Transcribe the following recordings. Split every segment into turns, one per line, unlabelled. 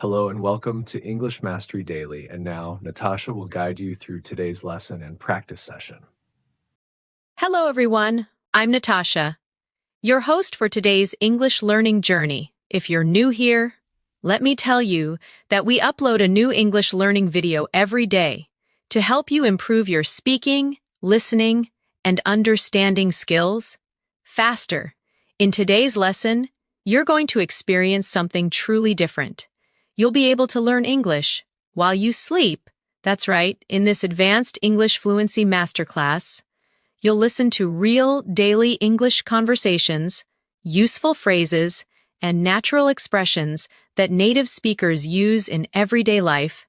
Hello and welcome to English Mastery Daily. And now, Natasha will guide you through today's lesson and practice session.
Hello, everyone. I'm Natasha, your host for today's English learning journey. If you're new here, let me tell you that we upload a new English learning video every day to help you improve your speaking, listening, and understanding skills faster. In today's lesson, you're going to experience something truly different. You'll be able to learn English while you sleep. That's right, in this advanced English fluency masterclass, you'll listen to real daily English conversations, useful phrases, and natural expressions that native speakers use in everyday life.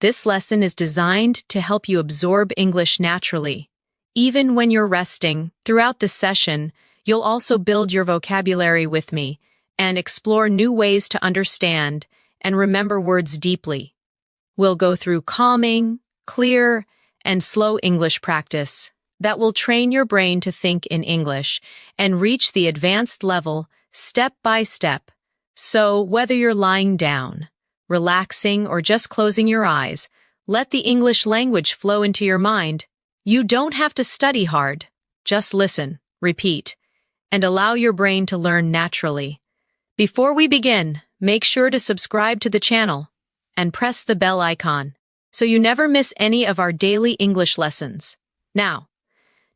This lesson is designed to help you absorb English naturally. Even when you're resting, throughout the session, you'll also build your vocabulary with me and explore new ways to understand and remember words deeply. We'll go through calming, clear, and slow English practice that will train your brain to think in English and reach the advanced level step by step. So whether you're lying down, relaxing, or just closing your eyes, let the English language flow into your mind. You don't have to study hard. Just listen, repeat, and allow your brain to learn naturally. Before we begin, make sure to subscribe to the channel and press the bell icon so you never miss any of our daily English lessons. Now,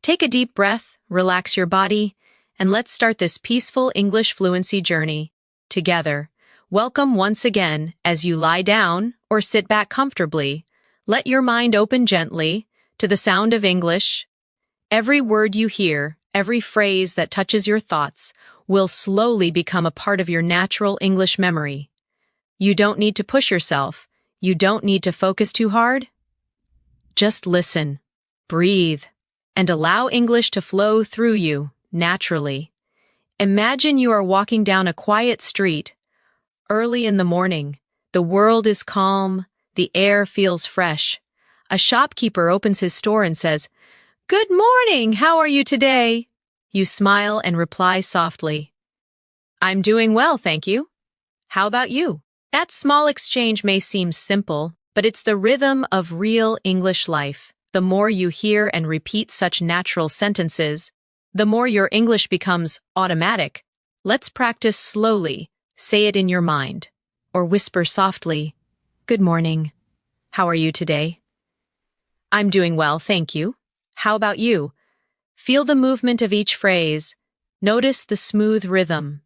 take a deep breath, relax your body, and let's start this peaceful English fluency journey together. Welcome once again as you lie down or sit back comfortably. Let your mind open gently to the sound of English. Every word you hear, every phrase that touches your thoughts, will slowly become a part of your natural English memory. You don't need to push yourself. You don't need to focus too hard. Just listen, breathe, and allow English to flow through you naturally. Imagine you are walking down a quiet street. Early in the morning, the world is calm, the air feels fresh. A shopkeeper opens his store and says, "Good morning, how are you today?" You smile and reply softly, "I'm doing well, thank you. How about you?" That small exchange may seem simple, but it's the rhythm of real English life. The more you hear and repeat such natural sentences, the more your English becomes automatic. Let's practice slowly. Say it in your mind, or whisper softly, "Good morning. How are you today?" "I'm doing well, thank you. How about you?" Feel the movement of each phrase. Notice the smooth rhythm.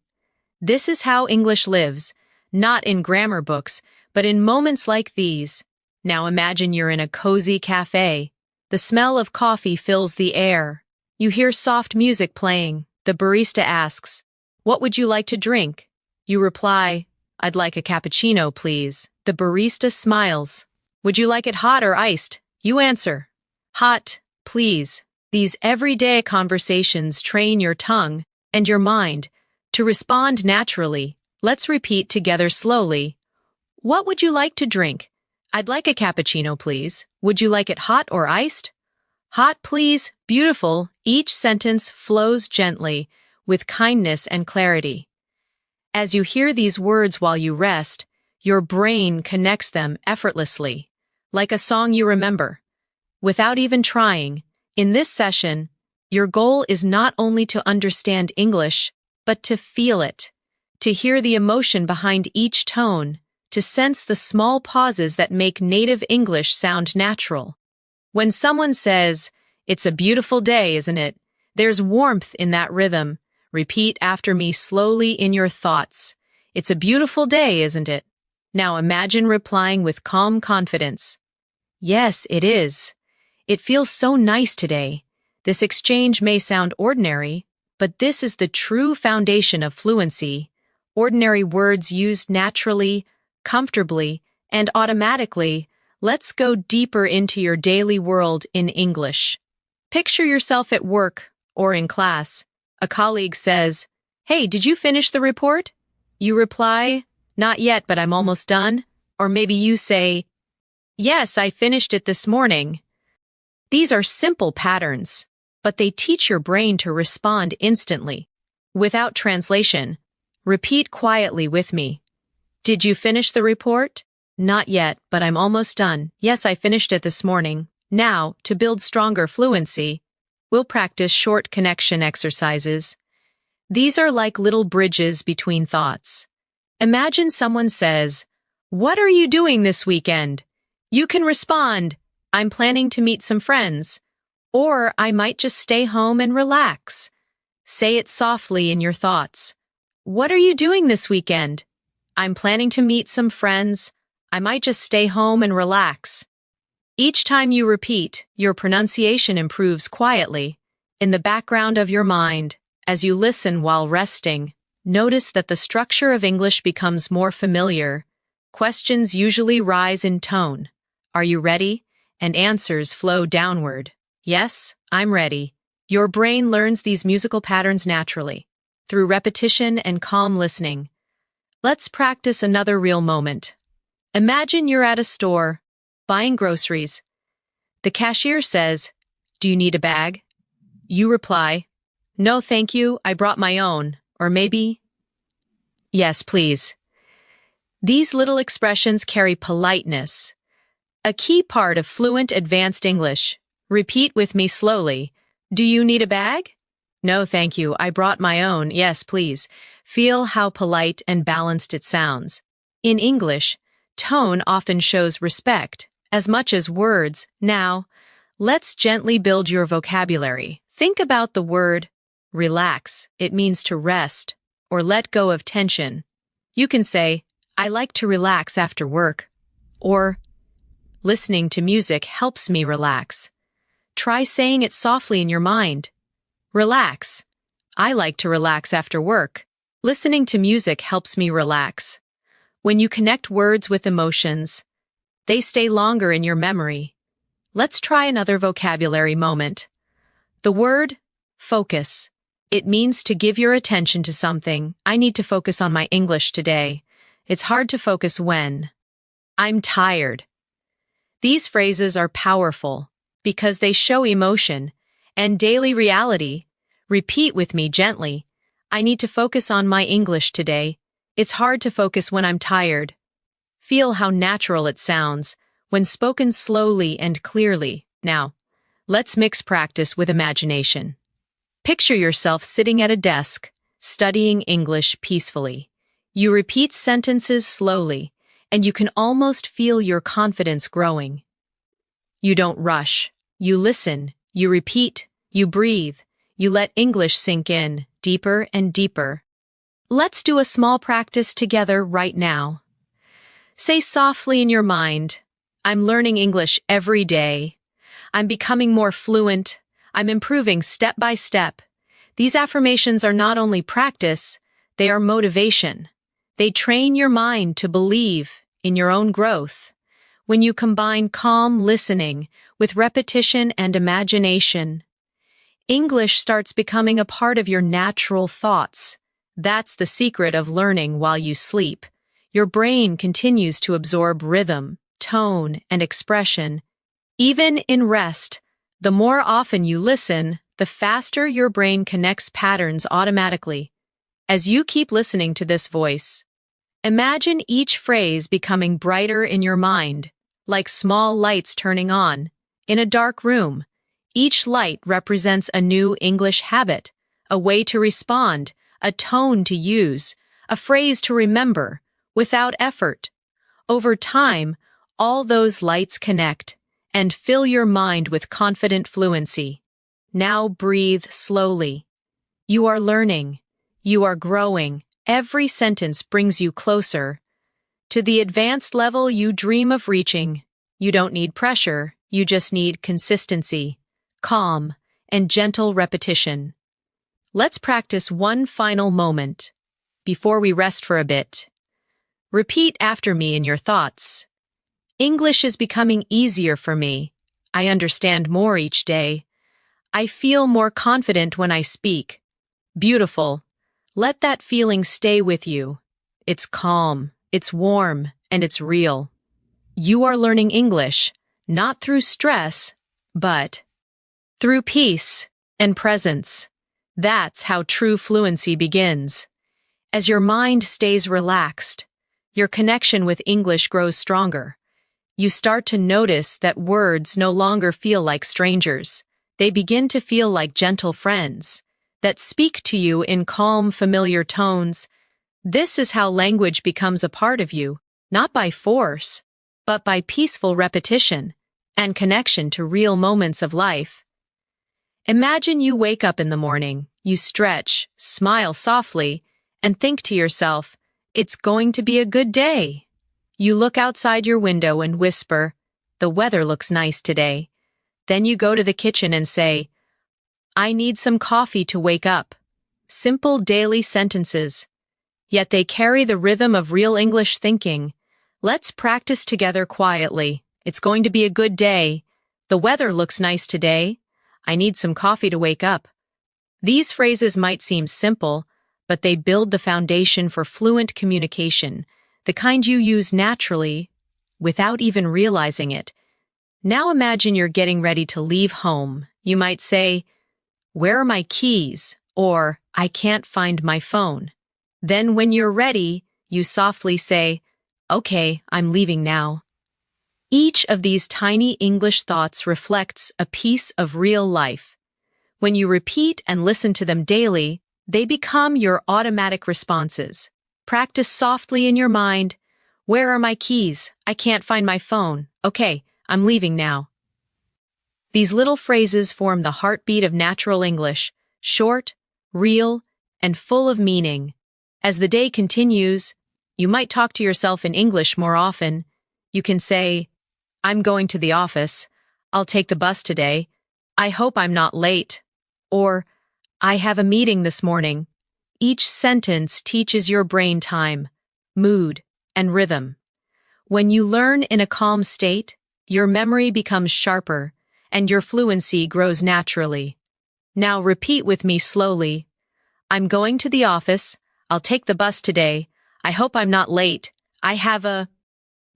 This is how English lives, not in grammar books, but in moments like these. Now imagine you're in a cozy cafe. The smell of coffee fills the air. You hear soft music playing. The barista asks, "What would you like to drink?" You reply, "I'd like a cappuccino, please." The barista smiles. "Would you like it hot or iced?" You answer, "Hot, please." These everyday conversations train your tongue and your mind to respond naturally. Let's repeat together slowly. "What would you like to drink?" "I'd like a cappuccino, please." "Would you like it hot or iced?" "Hot, please." Beautiful. Each sentence flows gently, with kindness and clarity. As you hear these words while you rest, your brain connects them effortlessly, like a song you remember. Without even trying, in this session, your goal is not only to understand English, but to feel it, to hear the emotion behind each tone, to sense the small pauses that make native English sound natural. When someone says, "It's a beautiful day, isn't it?" there's warmth in that rhythm. Repeat after me slowly in your thoughts. "It's a beautiful day, isn't it?" Now imagine replying with calm confidence. "Yes, it is. It feels so nice today." This exchange may sound ordinary, but this is the true foundation of fluency. Ordinary words used naturally, comfortably, and automatically. Let's go deeper into your daily world in English. Picture yourself at work or in class. A colleague says, "Hey, did you finish the report?" You reply, "Not yet, but I'm almost done." Or maybe you say, "Yes, I finished it this morning." These are simple patterns, but they teach your brain to respond instantly. Without translation, repeat quietly with me. Did you finish the report? Not yet, but I'm almost done. Yes, I finished it this morning. Now, to build stronger fluency, we'll practice short connection exercises. These are like little bridges between thoughts. Imagine someone says, "What are you doing this weekend?" You can respond, "I'm planning to meet some friends," or "I might just stay home and relax." Say it softly in your thoughts. "What are you doing this weekend?" "I'm planning to meet some friends. I might just stay home and relax." Each time you repeat, your pronunciation improves quietly, in the background of your mind. As you listen while resting, notice that the structure of English becomes more familiar. Questions usually rise in tone. "Are you ready?" And answers flow downward. "Yes, I'm ready." Your brain learns these musical patterns naturally, through repetition and calm listening. Let's practice another real moment. Imagine you're at a store, buying groceries. The cashier says, "Do you need a bag?" You reply, "No, thank you, I brought my own." Or maybe, "Yes, please." These little expressions carry politeness, a key part of fluent advanced English. Repeat with me slowly. "Do you need a bag?" "No, thank you, I brought my own." "Yes, please." Feel how polite and balanced it sounds. In English, tone often shows respect, as much as words. Now, let's gently build your vocabulary. Think about the word relax. It means to rest or let go of tension. You can say, "I like to relax after work," or "Listening to music helps me relax." Try saying it softly in your mind. Relax. I like to relax after work. Listening to music helps me relax. When you connect words with emotions, they stay longer in your memory. Let's try another vocabulary moment. The word focus. It means to give your attention to something. "I need to focus on my English today. It's hard to focus when." "I'm tired." These phrases are powerful because they show emotion and daily reality. Repeat with me gently. "I need to focus on my English today. It's hard to focus when I'm tired." Feel how natural it sounds when spoken slowly and clearly. Now, let's mix practice with imagination. Picture yourself sitting at a desk, studying English peacefully. You repeat sentences slowly, and you can almost feel your confidence growing. You don't rush. You listen, you repeat, you breathe, you let English sink in, deeper and deeper. Let's do a small practice together right now. Say softly in your mind, "I'm learning English every day. I'm becoming more fluent. I'm improving step by step." These affirmations are not only practice, they are motivation. They train your mind to believe in your own growth. When you combine calm listening with repetition and imagination, English starts becoming a part of your natural thoughts. That's the secret of learning while you sleep. Your brain continues to absorb rhythm, tone, and expression. Even in rest, the more often you listen, the faster your brain connects patterns automatically. As you keep listening to this voice, imagine each phrase becoming brighter in your mind, like small lights turning on. In a dark room, each light represents a new English habit, a way to respond, a tone to use, a phrase to remember, without effort. Over time, all those lights connect and fill your mind with confident fluency. Now breathe slowly. You are learning. You are growing. Every sentence brings you closer to the advanced level you dream of reaching. You don't need pressure. You just need consistency, calm, and gentle repetition. Let's practice one final moment before we rest for a bit. Repeat after me in your thoughts. "English is becoming easier for me. I understand more each day. I feel more confident when I speak." Beautiful. Let that feeling stay with you. It's calm, it's warm, and it's real. You are learning English, not through stress, but through peace and presence. That's how true fluency begins. As your mind stays relaxed, your connection with English grows stronger. You start to notice that words no longer feel like strangers. They begin to feel like gentle friends that speak to you in calm, familiar tones. This is how language becomes a part of you, not by force, but by peaceful repetition and connection to real moments of life. Imagine you wake up in the morning, you stretch, smile softly, and think to yourself, "It's going to be a good day." You look outside your window and whisper, "The weather looks nice today." Then you go to the kitchen and say, "I need some coffee to wake up." Simple daily sentences. Yet they carry the rhythm of real English thinking. Let's practice together quietly. It's going to be a good day. The weather looks nice today. I need some coffee to wake up. These phrases might seem simple, but they build the foundation for fluent communication, the kind you use naturally without even realizing it. Now imagine you're getting ready to leave home. You might say, "Where are my keys?" or "I can't find my phone." Then when you're ready, you softly say, "Okay, I'm leaving now." Each of these tiny English thoughts reflects a piece of real life. When you repeat and listen to them daily, they become your automatic responses. Practice softly in your mind. "Where are my keys? I can't find my phone. Okay, I'm leaving now." These little phrases form the heartbeat of natural English, short, real, and full of meaning. As the day continues, you might talk to yourself in English more often. You can say, "I'm going to the office. I'll take the bus today. I hope I'm not late." Or, "I have a meeting this morning." Each sentence teaches your brain time, mood, and rhythm. When you learn in a calm state, your memory becomes sharper, and your fluency grows naturally. Now repeat with me slowly. "I'm going to the office. I'll take the bus today. I hope I'm not late. I have a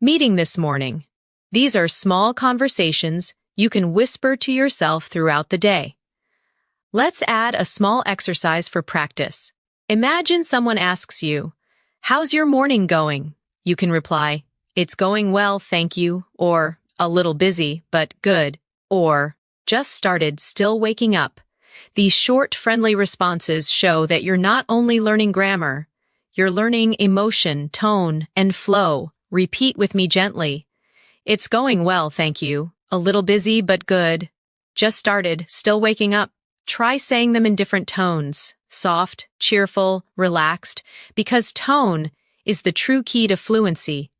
meeting this morning." These are small conversations you can whisper to yourself throughout the day. Let's add a small exercise for practice. Imagine someone asks you, "How's your morning going?" You can reply, "It's going well, thank you," or "A little busy, but good," or "Just started, still waking up." These short, friendly responses show that you're not only learning grammar, you're learning emotion, tone, and flow. Repeat with me gently. "It's going well, thank you." "A little busy, but good." "Just started, still waking up." Try saying them in different tones, soft, cheerful, relaxed, because tone is the true key to fluency.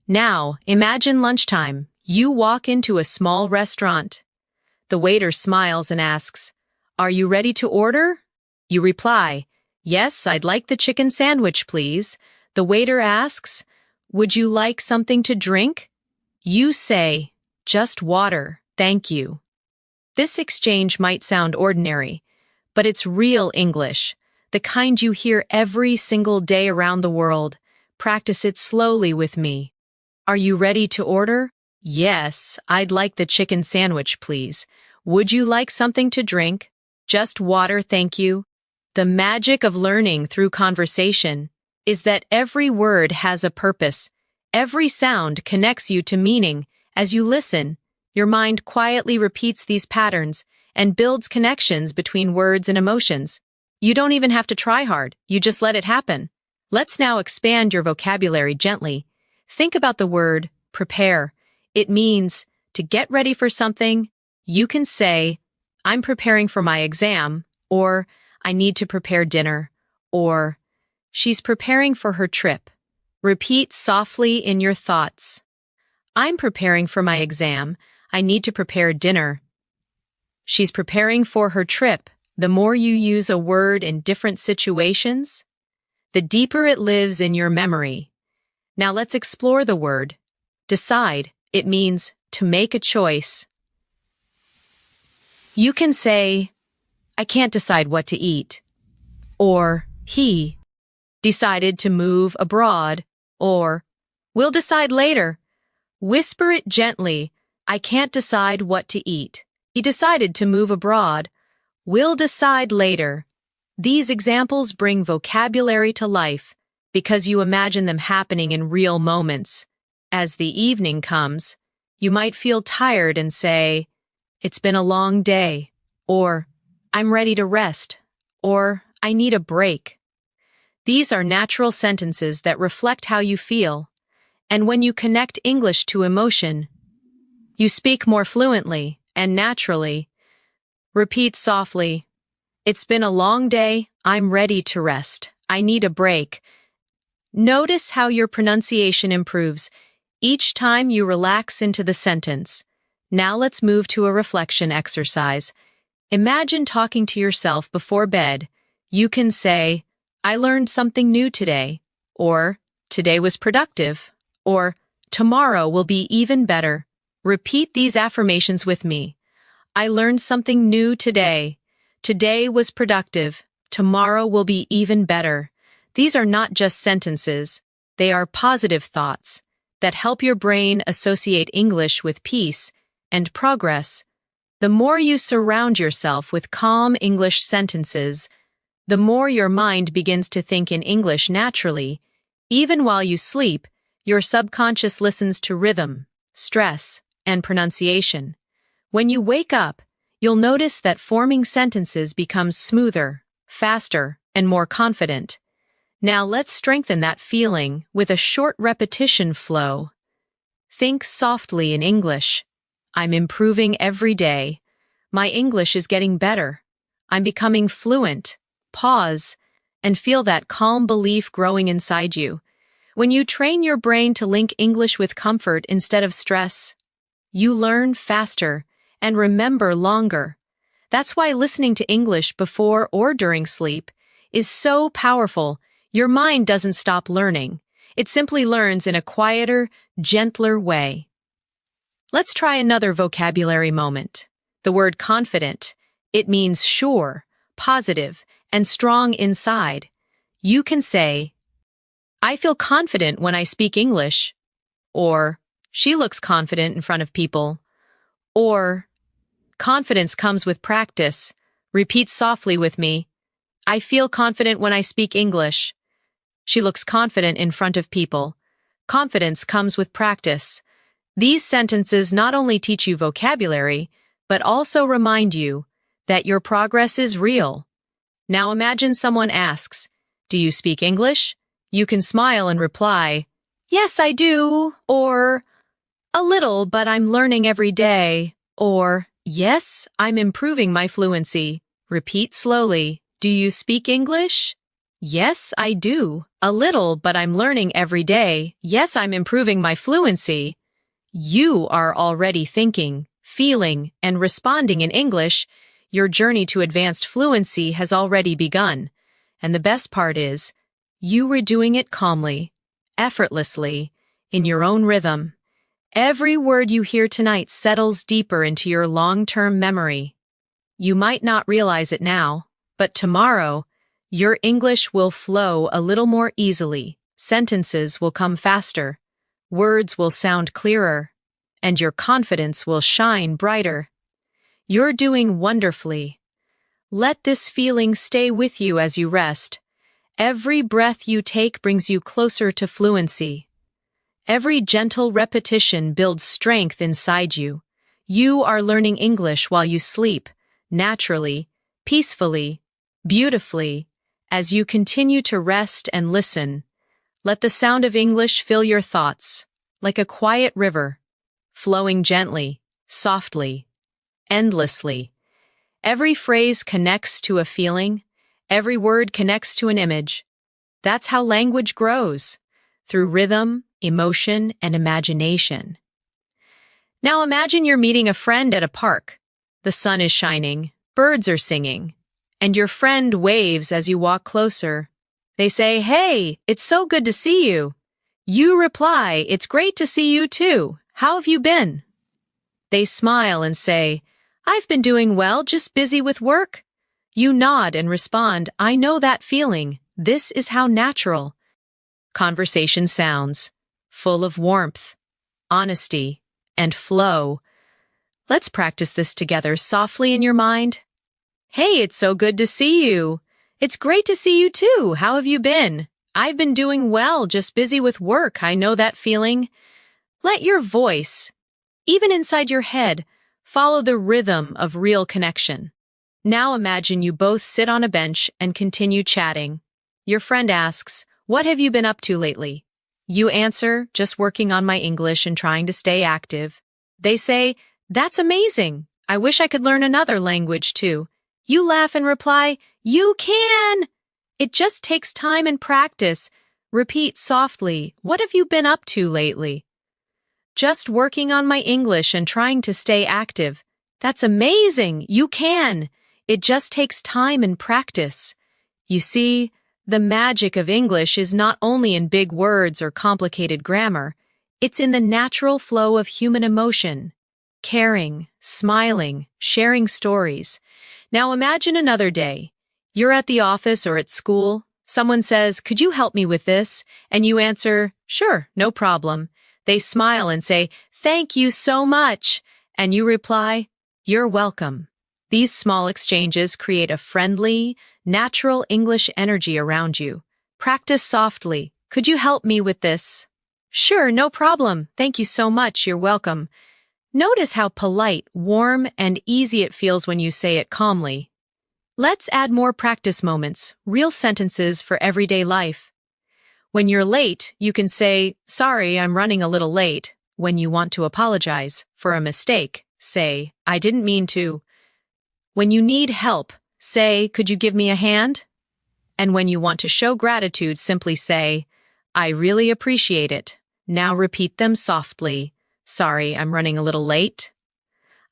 Now, imagine lunchtime. You walk into a small restaurant. The waiter smiles and asks, "Are you ready to order?" You reply, "Yes, I'd like the chicken sandwich, please." The waiter asks, "Would you like something to drink?" You say, "Just water, thank you." This exchange might sound ordinary, but it's real English, the kind you hear every single day around the world. Practice it slowly with me. "Are you ready to order?" "Yes, I'd like the chicken sandwich, please." "Would you like something to drink?" "Just water, thank you." The magic of learning through conversation is that every word has a purpose. Every sound connects you to meaning. As you listen, your mind quietly repeats these patterns and builds connections between words and emotions. You don't even have to try hard, you just let it happen. Let's now expand your vocabulary gently. Think about the word prepare. It means to get ready for something. You can say, "I'm preparing for my exam," or "I need to prepare dinner," or "She's preparing for her trip." Repeat softly in your thoughts. "I'm preparing for my exam. I need to prepare dinner." She's preparing for her trip. The more you use a word in different situations, the deeper it lives in your memory. Now let's explore the word. Decide. It means to make a choice. You can say, "I can't decide what to eat," or "He decided to move abroad," or "We'll decide later." Whisper it gently. "I can't decide what to eat. He decided to move abroad. We'll decide later." These examples bring vocabulary to life because you imagine them happening in real moments. As the evening comes, you might feel tired and say, "It's been a long day," or "I'm ready to rest," or "I need a break." These are natural sentences that reflect how you feel, and when you connect English to emotion, you speak more fluently and naturally. Repeat softly, "It's been a long day, I'm ready to rest, I need a break." Notice how your pronunciation improves each time you relax into the sentence. Now let's move to a reflection exercise. Imagine talking to yourself before bed. You can say, "I learned something new today," or "Today was productive," or "Tomorrow will be even better." Repeat these affirmations with me. I learned something new today. Today was productive. Tomorrow will be even better. These are not just sentences. They are positive thoughts that help your brain associate English with peace and progress. The more you surround yourself with calm English sentences, the more your mind begins to think in English naturally. Even while you sleep, your subconscious listens to rhythm, stress, and pronunciation. When you wake up, you'll notice that forming sentences becomes smoother, faster, and more confident. Now let's strengthen that feeling with a short repetition flow. Think softly in English. I'm improving every day. My English is getting better. I'm becoming fluent. Pause and feel that calm belief growing inside you. When you train your brain to link English with comfort instead of stress, you learn faster and remember longer. That's why listening to English before or during sleep is so powerful. Your mind doesn't stop learning. It simply learns in a quieter, gentler way. Let's try another vocabulary moment. The word confident. It means sure, positive, and strong inside. You can say, "I feel confident when I speak English," or "She looks confident in front of people," or "Confidence comes with practice." Repeat softly with me. I feel confident when I speak English. She looks confident in front of people. Confidence comes with practice. These sentences not only teach you vocabulary, but also remind you that your progress is real. Now imagine someone asks, "Do you speak English?" You can smile and reply, "Yes, I do," or "A little, but I'm learning every day," or "Yes, I'm improving my fluency." Repeat slowly. Do you speak English? Yes, I do. A little, but I'm learning every day. Yes, I'm improving my fluency. You are already thinking, feeling, and responding in English. Your journey to advanced fluency has already begun. And the best part is, you were doing it calmly, effortlessly, in your own rhythm. Every word you hear tonight settles deeper into your long-term memory. You might not realize it now, but tomorrow, your English will flow a little more easily, sentences will come faster, words will sound clearer, and your confidence will shine brighter. You're doing wonderfully. Let this feeling stay with you as you rest. Every breath you take brings you closer to fluency. Every gentle repetition builds strength inside you. You are learning English while you sleep, naturally, peacefully, beautifully. As you continue to rest and listen, let the sound of English fill your thoughts, like a quiet river, flowing gently, softly, endlessly. Every phrase connects to a feeling, every word connects to an image. That's how language grows, through rhythm, emotion, and imagination. Now imagine you're meeting a friend at a park. The sun is shining, birds are singing, and your friend waves as you walk closer. They say, "Hey, it's so good to see you." You reply, "It's great to see you too. How have you been?" They smile and say, "I've been doing well, just busy with work." You nod and respond, "I know that feeling. This is how natural conversation sounds, full of warmth, honesty, and flow. Let's practice this together softly in your mind. "Hey, it's so good to see you. It's great to see you too. How have you been?" I've been doing well, just busy with work. I know that feeling. Let your voice, even inside your head, follow the rhythm of real connection. Now imagine you both sit on a bench and continue chatting. Your friend asks, "What have you been up to lately?" You answer, "Just working on my English and trying to stay active." They say, "That's amazing. I wish I could learn another language too." You laugh and reply, "You can!" It just takes time and practice. Repeat softly, "What have you been up to lately?" "Just working on my English and trying to stay active." "That's amazing. You can. It just takes time and practice." You see, the magic of English is not only in big words or complicated grammar, it's in the natural flow of human emotion. Caring, smiling, sharing stories. Now imagine another day. You're at the office or at school. Someone says, "Could you help me with this?" And you answer, "Sure, no problem." They smile and say, "Thank you so much." And you reply, "You're welcome." These small exchanges create a friendly, natural English energy around you. Practice softly. "Could you help me with this?" "Sure, no problem. Thank you so much. You're welcome." Notice how polite, warm, and easy it feels when you say it calmly. Let's add more practice moments, real sentences for everyday life. When you're late, you can say, "Sorry, I'm running a little late." When you want to apologize for a mistake, say, "I didn't mean to." When you need help, say, "Could you give me a hand?" And when you want to show gratitude, simply say, "I really appreciate it." Now repeat them softly. "Sorry, I'm running a little late."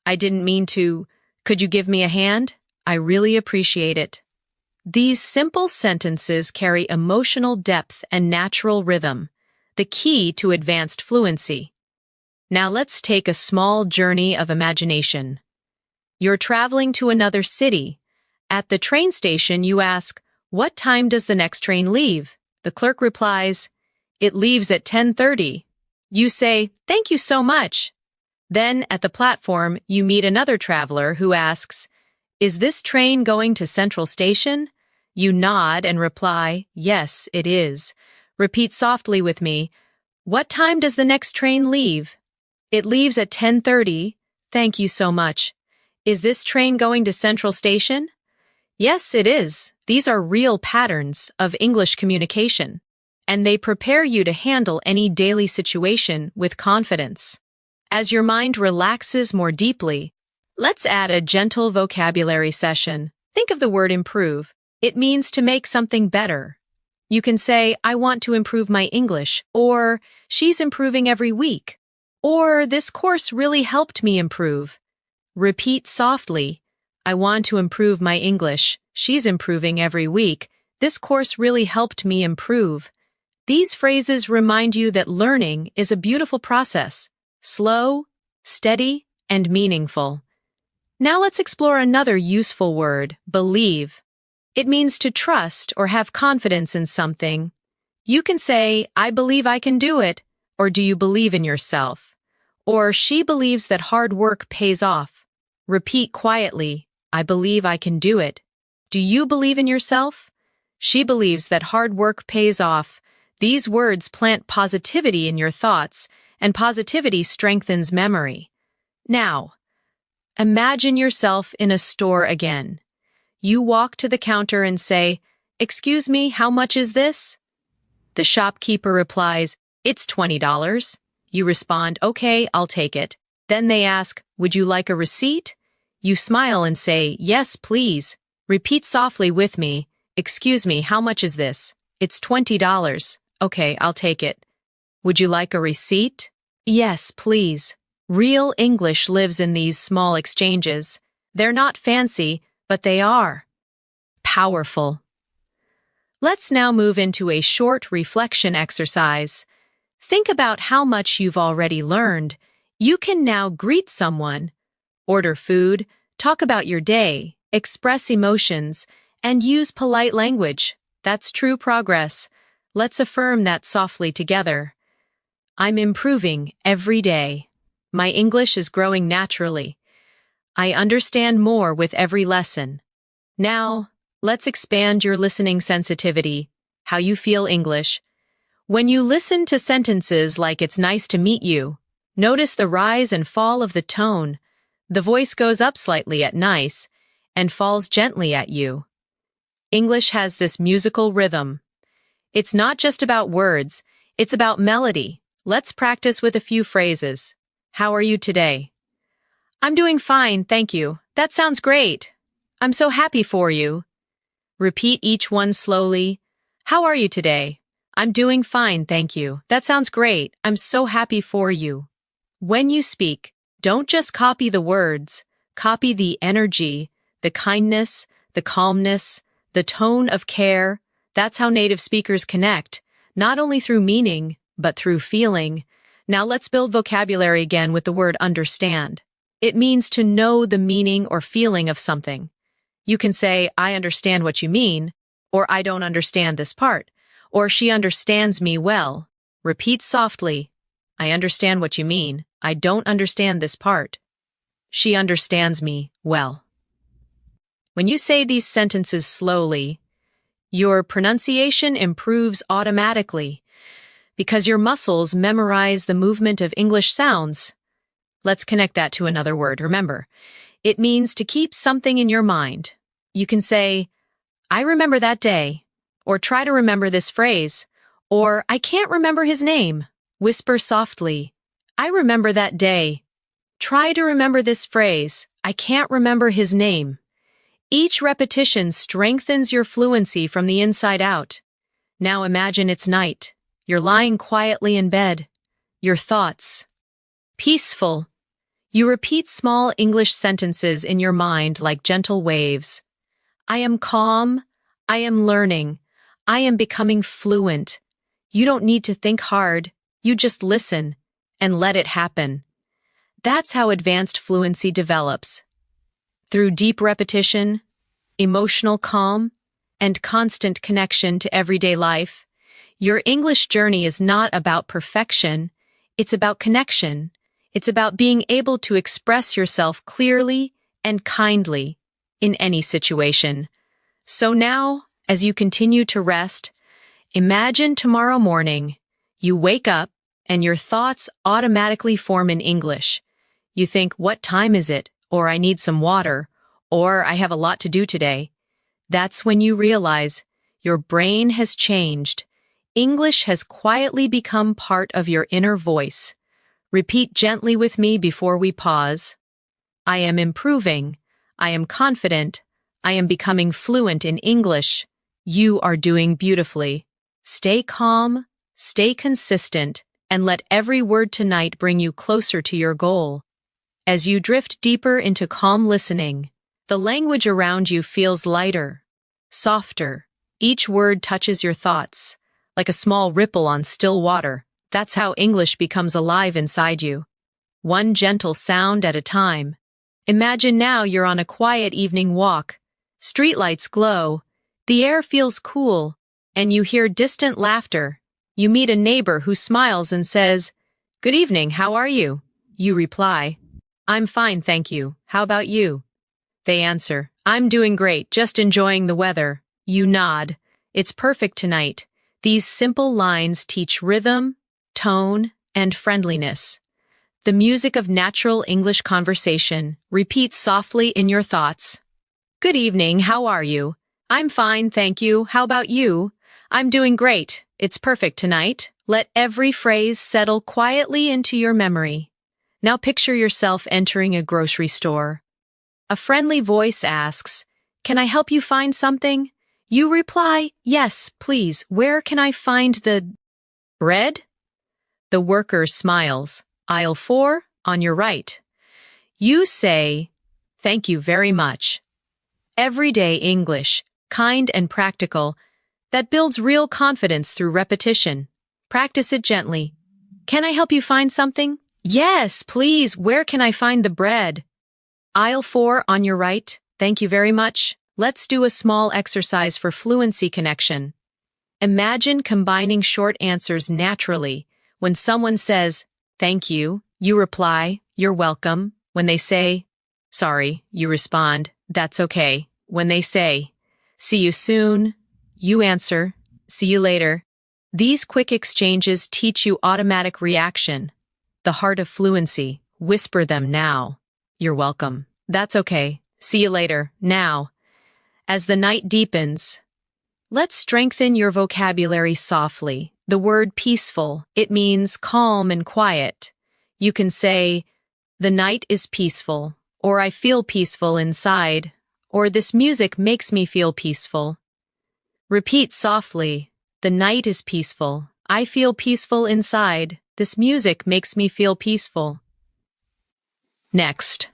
"I didn't mean to." "Could you give me a hand?" "I really appreciate it." These simple sentences carry emotional depth and natural rhythm, the key to advanced fluency. Now let's take a small journey of imagination. You're traveling to another city. At the train station, you ask, "What time does the next train leave?" The clerk replies, "It leaves at 10:30. You say, "Thank you so much." Then, at the platform, you meet another traveler who asks, "Is this train going to Central Station?" You nod and reply, "Yes, it is." Repeat softly with me, "What time does the next train leave?" "It leaves at 10:30. Thank you so much." "Is this train going to Central Station?" "Yes, it is." These are real patterns of English communication, and they prepare you to handle any daily situation with confidence. As your mind relaxes more deeply, let's add a gentle vocabulary session. Think of the word improve. It means to make something better. You can say, "I want to improve my English," or "She's improving every week," or "This course really helped me improve." Repeat softly, "I want to improve my English. She's improving every week. This course really helped me improve." These phrases remind you that learning is a beautiful process, slow, steady, and meaningful. Now let's explore another useful word, believe. It means to trust or have confidence in something. You can say, "I believe I can do it," or "Do you believe in yourself?" Or "She believes that hard work pays off." Repeat quietly, "I believe I can do it." "Do you believe in yourself?" "She believes that hard work pays off." These words plant positivity in your thoughts, and positivity strengthens memory. Now, imagine yourself in a store again. You walk to the counter and say, "Excuse me, how much is this?" The shopkeeper replies, "It's $20. You respond, "Okay, I'll take it." Then they ask, "Would you like a receipt?" You smile and say, "Yes, please." Repeat softly with me, "Excuse me, how much is this?" "It's $20. Okay, I'll take it." "Would you like a receipt?" "Yes, please." Real English lives in these small exchanges. They're not fancy, but they are powerful. Let's now move into a short reflection exercise. Think about how much you've already learned. You can now greet someone, order food, talk about your day, express emotions, and use polite language. That's true progress. Let's affirm that softly together. I'm improving every day. My English is growing naturally. I understand more with every lesson. Now, let's expand your listening sensitivity. how you feel English. When you listen to sentences like "it's nice to meet you," notice the rise and fall of the tone. The voice goes up slightly at nice and falls gently at you. English has this musical rhythm. It's not just about words, it's about melody. Let's practice with a few phrases. How are you today? I'm doing fine, thank you. That sounds great. I'm so happy for you. Repeat each one slowly. How are you today? I'm doing fine, thank you. That sounds great. I'm so happy for you. When you speak, don't just copy the words. Copy the energy, the kindness, the calmness, the tone of care. That's how native speakers connect, not only through meaning, but through feeling. Now let's build vocabulary again with the word understand. It means to know the meaning or feeling of something. You can say, I understand what you mean, or I don't understand this part, or she understands me well. Repeat softly. I understand what you mean. I don't understand this part. She understands me well. When you say these sentences slowly, your pronunciation improves automatically because your muscles memorize the movement of English sounds. Let's connect that to another word. Remember, it means to keep something in your mind. You can say, I remember that day, or try to remember this phrase, or I can't remember his name. Whisper softly, I remember that day. Try to remember this phrase, I can't remember his name. Each repetition strengthens your fluency from the inside out. Now imagine it's night. You're lying quietly in bed. Your thoughts. Peaceful. You repeat small English sentences in your mind like gentle waves. I am calm. I am learning. I am becoming fluent. You don't need to think hard. You just listen and let it happen. That's how advanced fluency develops. Through deep repetition, emotional calm, and constant connection to everyday life, your English journey is not about perfection, it's about connection. It's about being able to express yourself clearly and kindly in any situation. So now, as you continue to rest, imagine tomorrow morning, you wake up and your thoughts automatically form in English. You think, what time is it? Or I need some water. Or I have a lot to do today. That's when you realize your brain has changed. English has quietly become part of your inner voice. Repeat gently with me before we pause. I am improving. I am confident. I am becoming fluent in English. You are doing beautifully. Stay calm, stay consistent, and let every word tonight bring you closer to your goal. As you drift deeper into calm listening, the language around you feels lighter, softer. Each word touches your thoughts, like a small ripple on still water. That's how English becomes alive inside you. One gentle sound at a time. Imagine now you're on a quiet evening walk. Streetlights glow, the air feels cool, and you hear distant laughter. You meet a neighbor who smiles and says, Good evening, how are you? You reply, I'm fine, thank you. How about you? They answer, I'm doing great, just enjoying the weather. You nod. It's perfect tonight. These simple lines teach rhythm, tone, and friendliness. The music of natural English conversation repeats softly in your thoughts. Good evening, how are you? I'm fine, thank you. How about you? I'm doing great. It's perfect tonight. Let every phrase settle quietly into your memory. Now picture yourself entering a grocery store. A friendly voice asks, Can I help you find something? You reply, Yes, please. Where can I find the bread? The worker smiles. Aisle 4, on your right. You say, Thank you very much. Everyday English, kind and practical, that builds real confidence through repetition. Practice it gently. Can I help you find something? Yes, please. Where can I find the bread? Aisle 4 on your right. Thank you very much. Let's do a small exercise for fluency connection. Imagine combining short answers naturally. When someone says, Thank you, you reply, You're welcome. When they say, Sorry, you respond, That's okay. When they say, See you soon, you answer, See you later. These quick exchanges teach you automatic reaction. The heart of fluency. Whisper them now. You're welcome. That's okay. See you later. Now. As the night deepens, let's strengthen your vocabulary softly. The word peaceful, it means calm and quiet. You can say, the night is peaceful, or I feel peaceful inside, or this music makes me feel peaceful. Repeat softly, the night is peaceful. I feel peaceful inside. This music makes me feel peaceful. Next.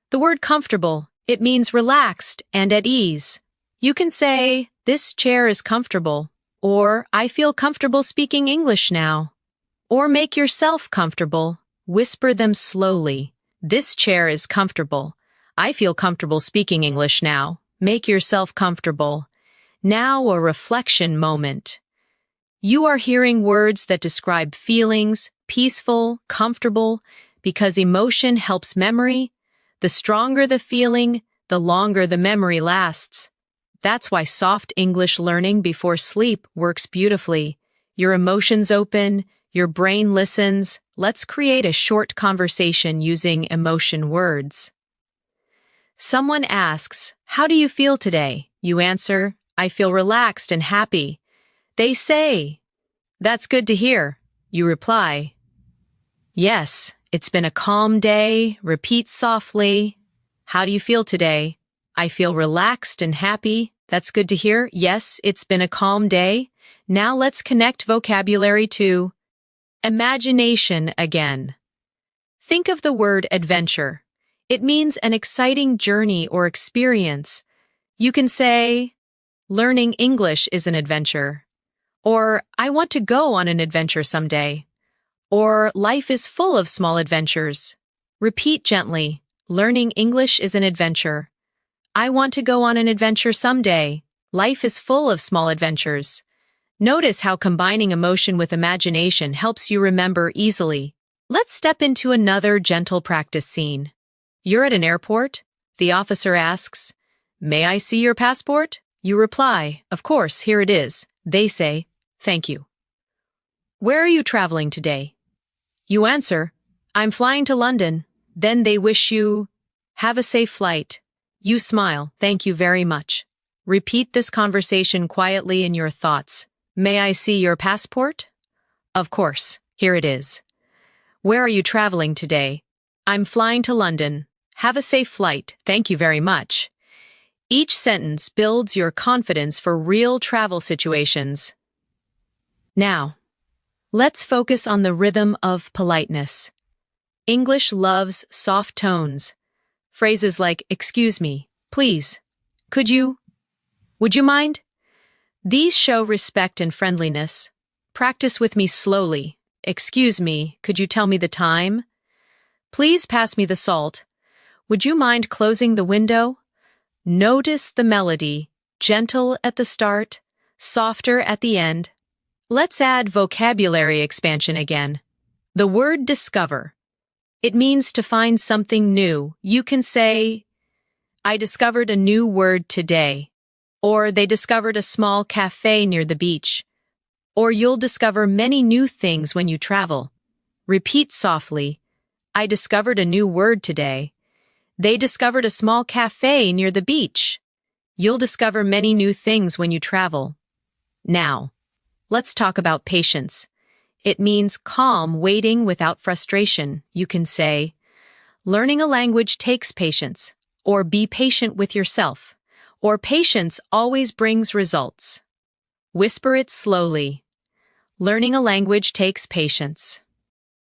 The word comfortable, it means relaxed and at ease. You can say, this chair is comfortable, or I feel comfortable speaking English now. Or make yourself comfortable. Whisper them slowly. This chair is comfortable. I feel comfortable speaking English now. Make yourself comfortable. Now a reflection moment. You are hearing words that describe feelings, peaceful, comfortable, because emotion helps memory. The stronger the feeling, the longer the memory lasts. That's why soft English learning before sleep works beautifully. Your emotions open, your brain listens. Let's create a short conversation using emotion words. Someone asks, how do you feel today? You answer, I feel relaxed and happy. They say, that's good to hear. You reply, yes, it's been a calm day. Repeat softly. How do you feel today? I feel relaxed and happy. That's good to hear. Yes, it's been a calm day. Now let's connect vocabulary to imagination again. Think of the word adventure. It means an exciting journey or experience. You can say, learning English is an adventure. Or, I want to go on an adventure someday. Or, life is full of small adventures. Repeat gently, learning English is an adventure. I want to go on an adventure someday. Life is full of small adventures. Notice how combining emotion with imagination helps you remember easily. Let's step into another gentle practice scene. You're at an airport. The officer asks, may I see your passport? You reply, of course, here it is. They say, thank you. Where are you traveling today? You answer, I'm flying to London. Then they wish you, have a safe flight. You smile, thank you very much. Repeat this conversation quietly in your thoughts. May I see your passport? Of course, here it is. Where are you traveling today? I'm flying to London. Have a safe flight, thank you very much. Each sentence builds your confidence for real travel situations. Now, let's focus on the rhythm of politeness. English loves soft tones. Phrases like, excuse me, please, could you, would you mind? These show respect and friendliness. Practice with me slowly. Excuse me, could you tell me the time? Please pass me the salt. Would you mind closing the window? Notice the melody, gentle at the start, softer at the end. Let's add vocabulary expansion again. The word discover. It means to find something new. You can say, I discovered a new word today. Or they discovered a small cafe near the beach. Or you'll discover many new things when you travel. Repeat softly, I discovered a new word today. They discovered a small cafe near the beach. You'll discover many new things when you travel. Now, let's talk about patience. It means calm waiting without frustration. You can say, learning a language takes patience, or be patient with yourself, or patience always brings results. Whisper it slowly. Learning a language takes patience.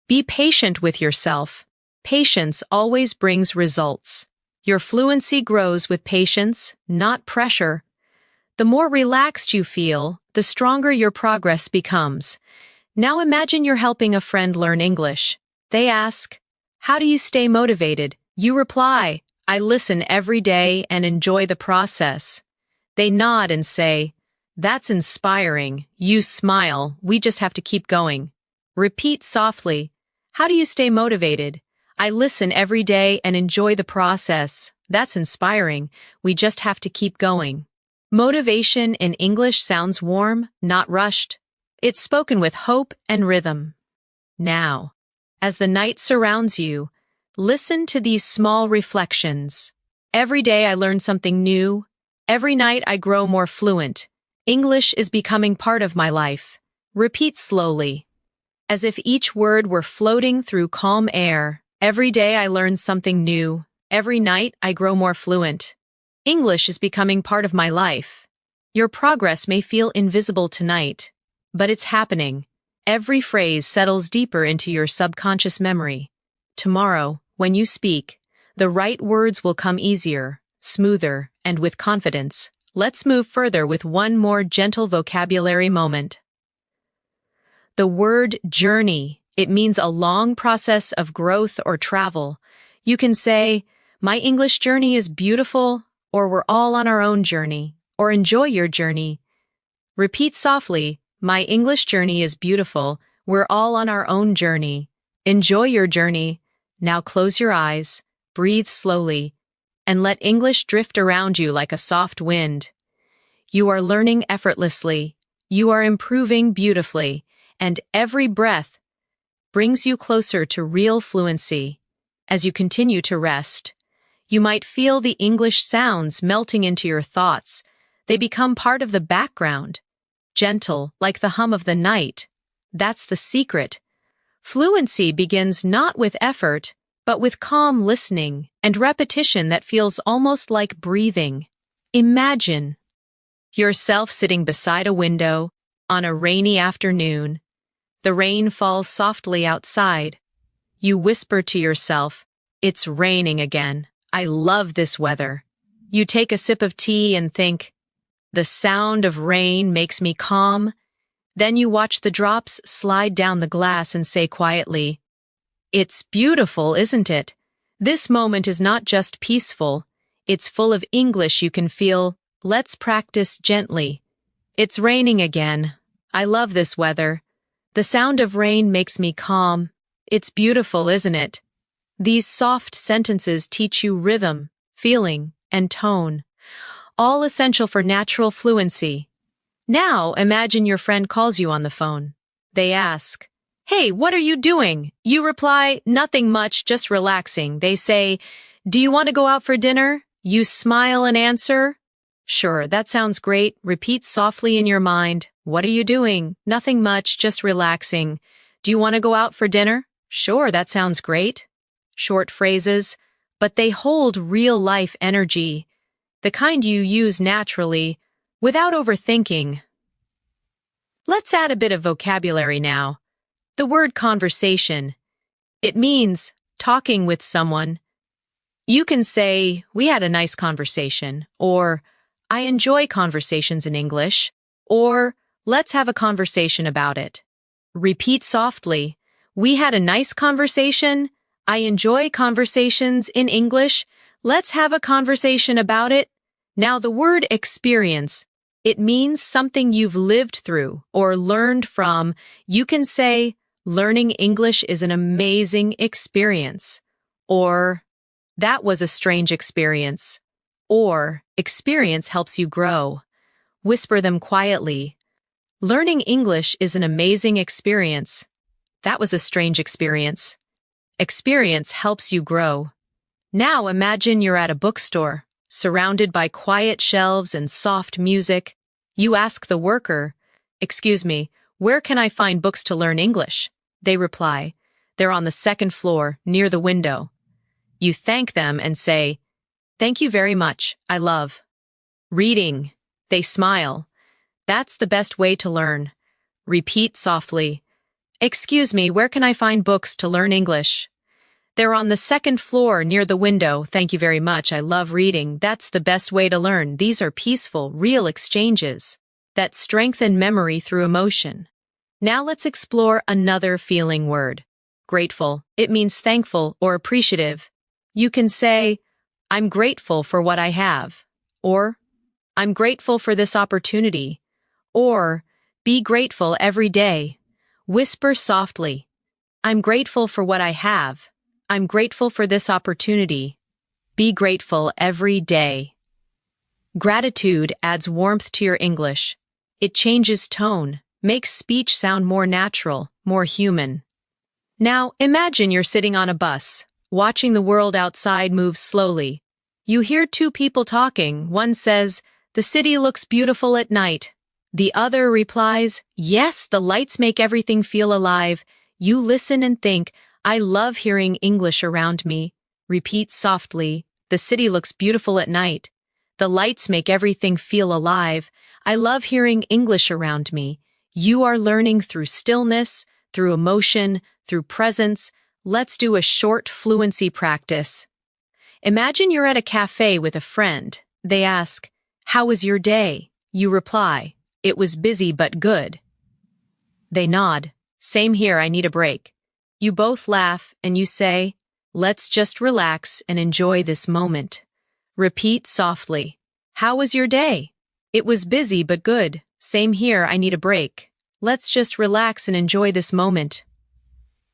Be patient with yourself. Patience always brings results. Your fluency grows with patience, not pressure. The more relaxed you feel, the stronger your progress becomes. Now imagine you're helping a friend learn English. They ask, how do you stay motivated? You reply, I listen every day and enjoy the process. They nod and say, that's inspiring. You smile, we just have to keep going. Repeat softly, how do you stay motivated? I listen every day and enjoy the process. That's inspiring. We just have to keep going. Motivation in English sounds warm, not rushed. It's spoken with hope and rhythm. Now, as the night surrounds you, listen to these small reflections. Every day I learn something new. Every night I grow more fluent. English is becoming part of my life. Repeat slowly, as if each word were floating through calm air. Every day I learn something new. Every night I grow more fluent. English is becoming part of my life. Your progress may feel invisible tonight, but it's happening. Every phrase settles deeper into your subconscious memory. Tomorrow, when you speak, the right words will come easier, smoother, and with confidence. Let's move further with one more gentle vocabulary moment. The word journey. It means a long process of growth or travel. You can say, "My English journey is beautiful," or "We're all on our own journey," or "Enjoy your journey." Repeat softly, "My English journey is beautiful. We're all on our own journey. Enjoy your journey." Now close your eyes, breathe slowly, and let English drift around you like a soft wind. You are learning effortlessly. You are improving beautifully, and every breath brings you closer to real fluency. As you continue to rest, you might feel the English sounds melting into your thoughts. They become part of the background, gentle like the hum of the night. That's the secret. Fluency begins not with effort, but with calm listening and repetition that feels almost like breathing. Imagine yourself sitting beside a window on a rainy afternoon. The rain falls softly outside. You whisper to yourself, "It's raining again. I love this weather." You take a sip of tea and think, "The sound of rain makes me calm." Then you watch the drops slide down the glass and say quietly, "It's beautiful, isn't it?" This moment is not just peaceful, it's full of English you can feel. Let's practice gently. "It's raining again. I love this weather. The sound of rain makes me calm. It's beautiful, isn't it?" These soft sentences teach you rhythm, feeling, and tone, all essential for natural fluency. Now imagine your friend calls you on the phone. They ask, "Hey, what are you doing?" You reply, "Nothing much, just relaxing." They say, "Do you want to go out for dinner?" You smile and answer, "Sure, that sounds great." Repeat softly in your mind, "What are you doing?" "Nothing much, just relaxing." "Do you want to go out for dinner?" "Sure, that sounds great." Short phrases, but they hold real-life energy, the kind you use naturally, without overthinking. Let's add a bit of vocabulary now. The word conversation. It means talking with someone. You can say, "We had a nice conversation," or "I enjoy conversations in English," or "Let's have a conversation about it." Repeat softly, "We had a nice conversation. I enjoy conversations in English. Let's have a conversation about it." Now the word experience. It means something you've lived through or learned from. You can say, "Learning English is an amazing experience," or "That was a strange experience," or "Experience helps you grow." Whisper them quietly. "Learning English is an amazing experience. That was a strange experience. Experience helps you grow." Now imagine you're at a bookstore, surrounded by quiet shelves and soft music. You ask the worker, "Excuse me, where can I find books to learn English?" They reply, "They're on the second floor, near the window." You thank them and say, "Thank you very much. I love reading." They smile. "That's the best way to learn." Repeat softly, "Excuse me, where can I find books to learn English?" "They're on the second floor near the window. Thank you very much. I love reading. That's the best way to learn." These are peaceful, real exchanges that strengthen memory through emotion. Now let's explore another feeling word. Grateful. It means thankful or appreciative. You can say, "I'm grateful for what I have," or "I'm grateful for this opportunity," or "Be grateful every day." Whisper softly, "I'm grateful for what I have. I'm grateful for this opportunity." Be grateful every day. Gratitude adds warmth to your English. It changes tone, makes speech sound more natural, more human. Now, imagine you're sitting on a bus, watching the world outside move slowly. You hear two people talking. One says, "The city looks beautiful at night." The other replies, "Yes, the lights make everything feel alive." You listen and think, "I love hearing English around me." Repeat softly, "The city looks beautiful at night. The lights make everything feel alive. I love hearing English around me." You are learning through stillness, through emotion, through presence. Let's do a short fluency practice. Imagine you're at a cafe with a friend. They ask, "How was your day?" You reply, "It was busy but good." They nod, "Same here, I need a break." You both laugh and you say, "Let's just relax and enjoy this moment." Repeat softly, "How was your day?" "It was busy but good." "Same here, I need a break." Let's just relax and enjoy this moment.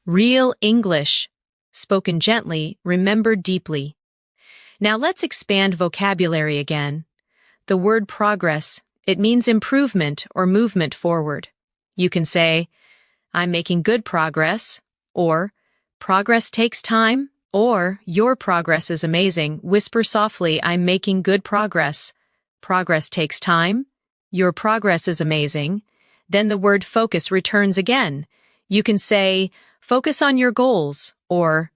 Real English, spoken gently, remembered deeply. Now let's expand vocabulary again. The word progress, it means improvement or movement forward. You can say, "I'm making good progress," or "Progress takes time," or "Your progress is amazing." Whisper softly, "I'm making good progress." Progress takes time. Your progress is amazing. Then the word focus returns again. You can say, "Focus on your goals," or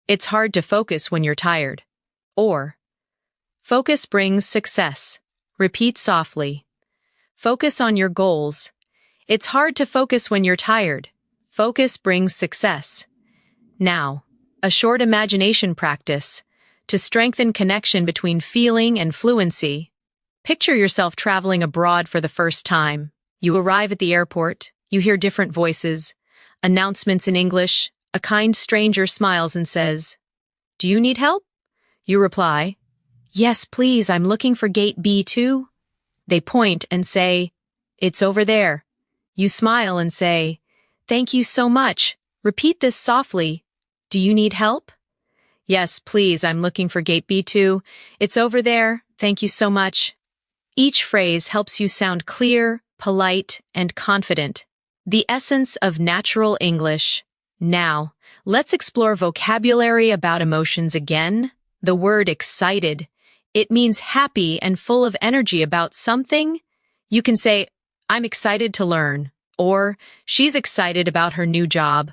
"It's hard to focus when you're tired," or "Focus brings success." Repeat softly. Focus on your goals. It's hard to focus when you're tired. Focus brings success. Now, a short imagination practice to strengthen connection between feeling and fluency. Picture yourself traveling abroad for the first time. You arrive at the airport, you hear different voices, announcements in English. A kind stranger smiles and says, "Do you need help?" You reply, "Yes, please, I'm looking for gate B2. They point and say, "It's over there." You smile and say, "Thank you so much." Repeat this softly. "Do you need help?" "Yes, please, I'm looking for gate B2. It's over there. Thank you so much." Each phrase helps you sound clear, polite, and confident. The essence of natural English. Now, let's explore vocabulary about emotions again. The word excited. It means happy and full of energy about something. You can say, "I'm excited to learn," or "She's excited about her new job,"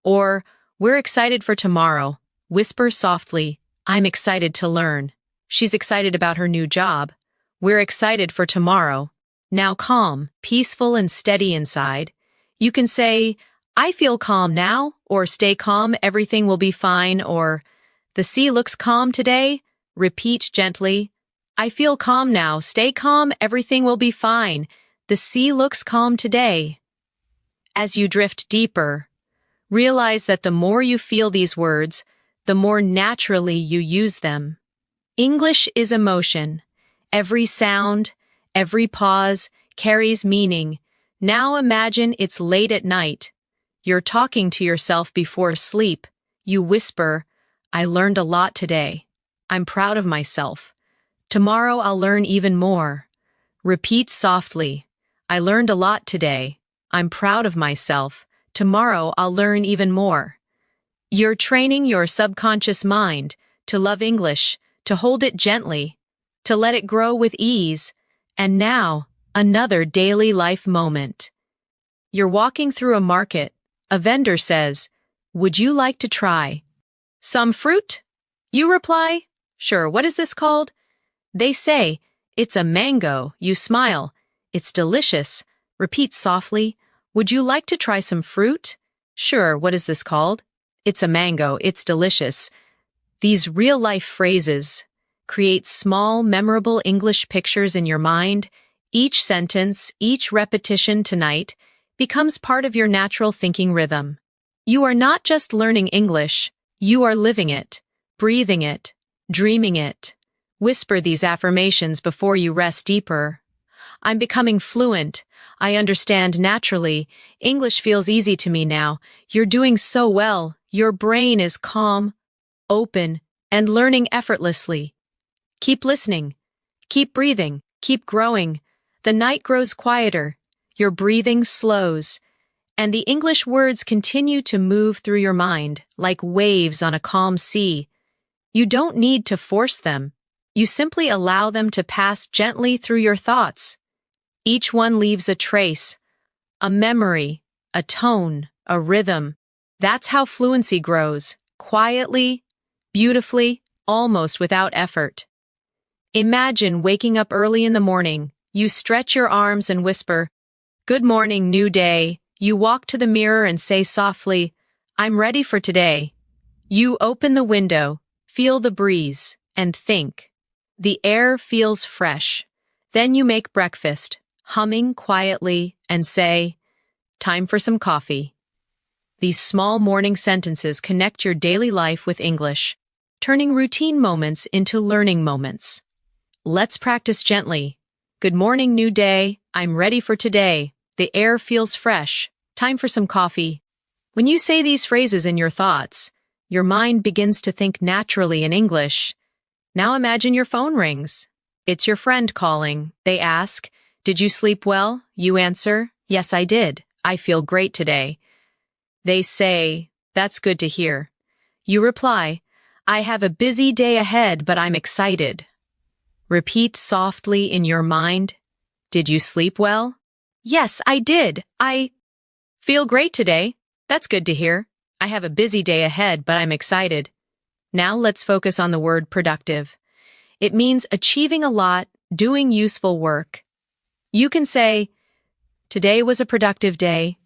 or "We're excited for tomorrow." Whisper softly, "I'm excited to learn." "She's excited about her new job." "We're excited for tomorrow." Now calm, peaceful, and steady inside. You can say, "I feel calm now," or "Stay calm, everything will be fine," or "The sea looks calm today." Repeat gently, "I feel calm now. Stay calm, everything will be fine. The sea looks calm today." As you drift deeper, realize that the more you feel these words, the more naturally you use them. English is emotion. Every sound, every pause carries meaning. Now imagine it's late at night. You're talking to yourself before sleep. You whisper, "I learned a lot today. I'm proud of myself. Tomorrow I'll learn even more." Repeat softly, "I learned a lot today. I'm proud of myself. Tomorrow I'll learn even more." You're training your subconscious mind to love English, to hold it gently, to let it grow with ease. And now, another daily life moment. You're walking through a market. A vendor says, "Would you like to try some fruit?" You reply, "Sure, what is this called?" They say, "It's a mango." You smile, "It's delicious." Repeat softly, "Would you like to try some fruit?" "Sure, what is this called?" "It's a mango. It's delicious." These real-life phrases create small, memorable English pictures in your mind. Each sentence, each repetition tonight becomes part of your natural thinking rhythm. You are not just learning English, you are living it, breathing it, dreaming it. Whisper these affirmations before you rest deeper. "I'm becoming fluent. I understand naturally. English feels easy to me now. You're doing so well. Your brain is calm, open, and learning effortlessly." Keep listening. Keep breathing, keep growing. The night grows quieter, your breathing slows, and the English words continue to move through your mind like waves on a calm sea. You don't need to force them. You simply allow them to pass gently through your thoughts. Each one leaves a trace, a memory, a tone, a rhythm. That's how fluency grows, quietly, beautifully, almost without effort. Imagine waking up early in the morning. You stretch your arms and whisper, "Good morning, new day." You walk to the mirror and say softly, "I'm ready for today." You open the window, feel the breeze, and think. The air feels fresh. Then you make breakfast, humming quietly, and say, "Time for some coffee." These small morning sentences connect your daily life with English, turning routine moments into learning moments. Let's practice gently. Good morning, new day. I'm ready for today. The air feels fresh. Time for some coffee. When you say these phrases in your thoughts, your mind begins to think naturally in English. Now imagine your phone rings. It's your friend calling. They ask, "Did you sleep well?" You answer, "Yes, I did. I feel great today." They say, "That's good to hear." You reply, "I have a busy day ahead, but I'm excited." Repeat softly in your mind, "Did you sleep well?" "Yes, I did. I feel great today. That's good to hear. I have a busy day ahead, but I'm excited." Now let's focus on the word productive. It means achieving a lot, doing useful work. You can say, "Today was a productive day,"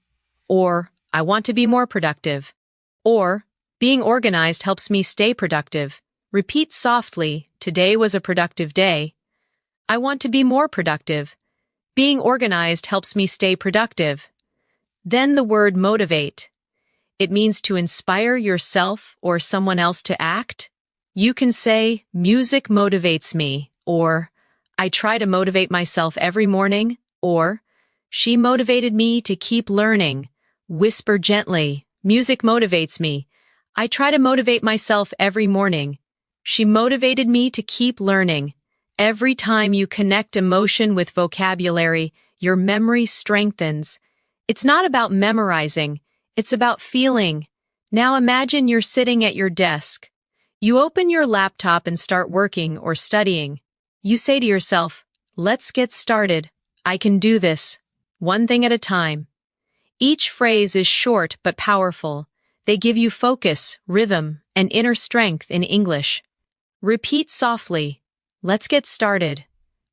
or "I want to be more productive," or "Being organized helps me stay productive." Repeat softly, "Today was a productive day." "I want to be more productive." "Being organized helps me stay productive." Then the word motivate. It means to inspire yourself or someone else to act. You can say, "Music motivates me," or "I try to motivate myself every morning," or "She motivated me to keep learning." Whisper gently, "Music motivates me. I try to motivate myself every morning. She motivated me to keep learning." Every time you connect emotion with vocabulary, your memory strengthens. It's not about memorizing, it's about feeling. Now imagine you're sitting at your desk. You open your laptop and start working or studying. You say to yourself, "Let's get started. I can do this. One thing at a time." Each phrase is short but powerful. They give you focus, rhythm, and inner strength in English. Repeat softly, "Let's get started.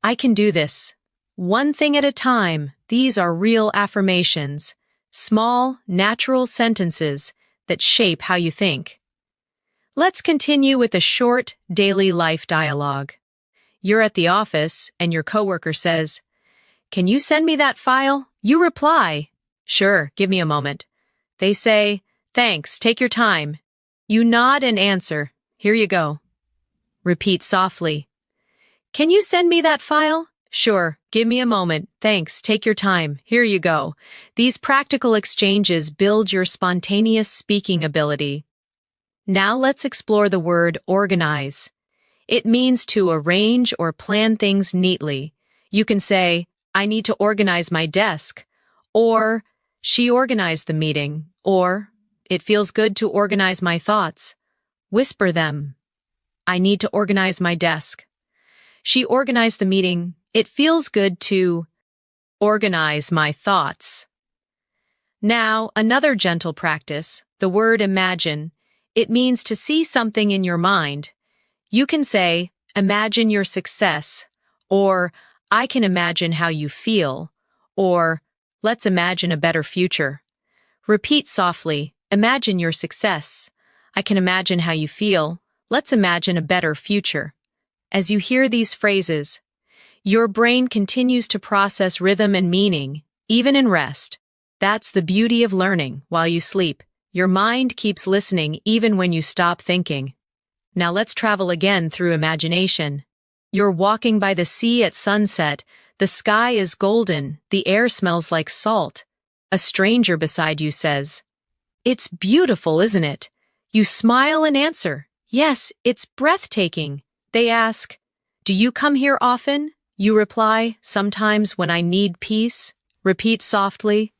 I can do this. One thing at a time." These are real affirmations, small, natural sentences that shape how you think. Let's continue with a short, daily life dialogue. You're at the office and your coworker says, "Can you send me that file?" You reply, "Sure, give me a moment." They say, "Thanks, take your time." You nod and answer, "Here you go." Repeat softly, "Can you send me that file?" "Sure, give me a moment. Thanks, take your time. Here you go." These practical exchanges build your spontaneous speaking ability. Now let's explore the word organize. It means to arrange or plan things neatly. You can say, "I need to organize my desk," or "She organized the meeting," or "It feels good to organize my thoughts." Whisper them. "I need to organize my desk." "She organized the meeting." "It feels good to organize my thoughts." Now, another gentle practice, the word imagine. It means to see something in your mind. You can say, "Imagine your success," or "I can imagine how you feel," or "Let's imagine a better future." Repeat softly, "Imagine your success." "I can imagine how you feel." "Let's imagine a better future." As you hear these phrases, your brain continues to process rhythm and meaning, even in rest. That's the beauty of learning while you sleep. Your mind keeps listening even when you stop thinking. Now let's travel again through imagination. You're walking by the sea at sunset. The sky is golden. The air smells like salt. A stranger beside you says, "It's beautiful, isn't it?" You smile and answer, "Yes, it's breathtaking." They ask, Do you come here often? You reply, sometimes when I need peace. Repeat softly.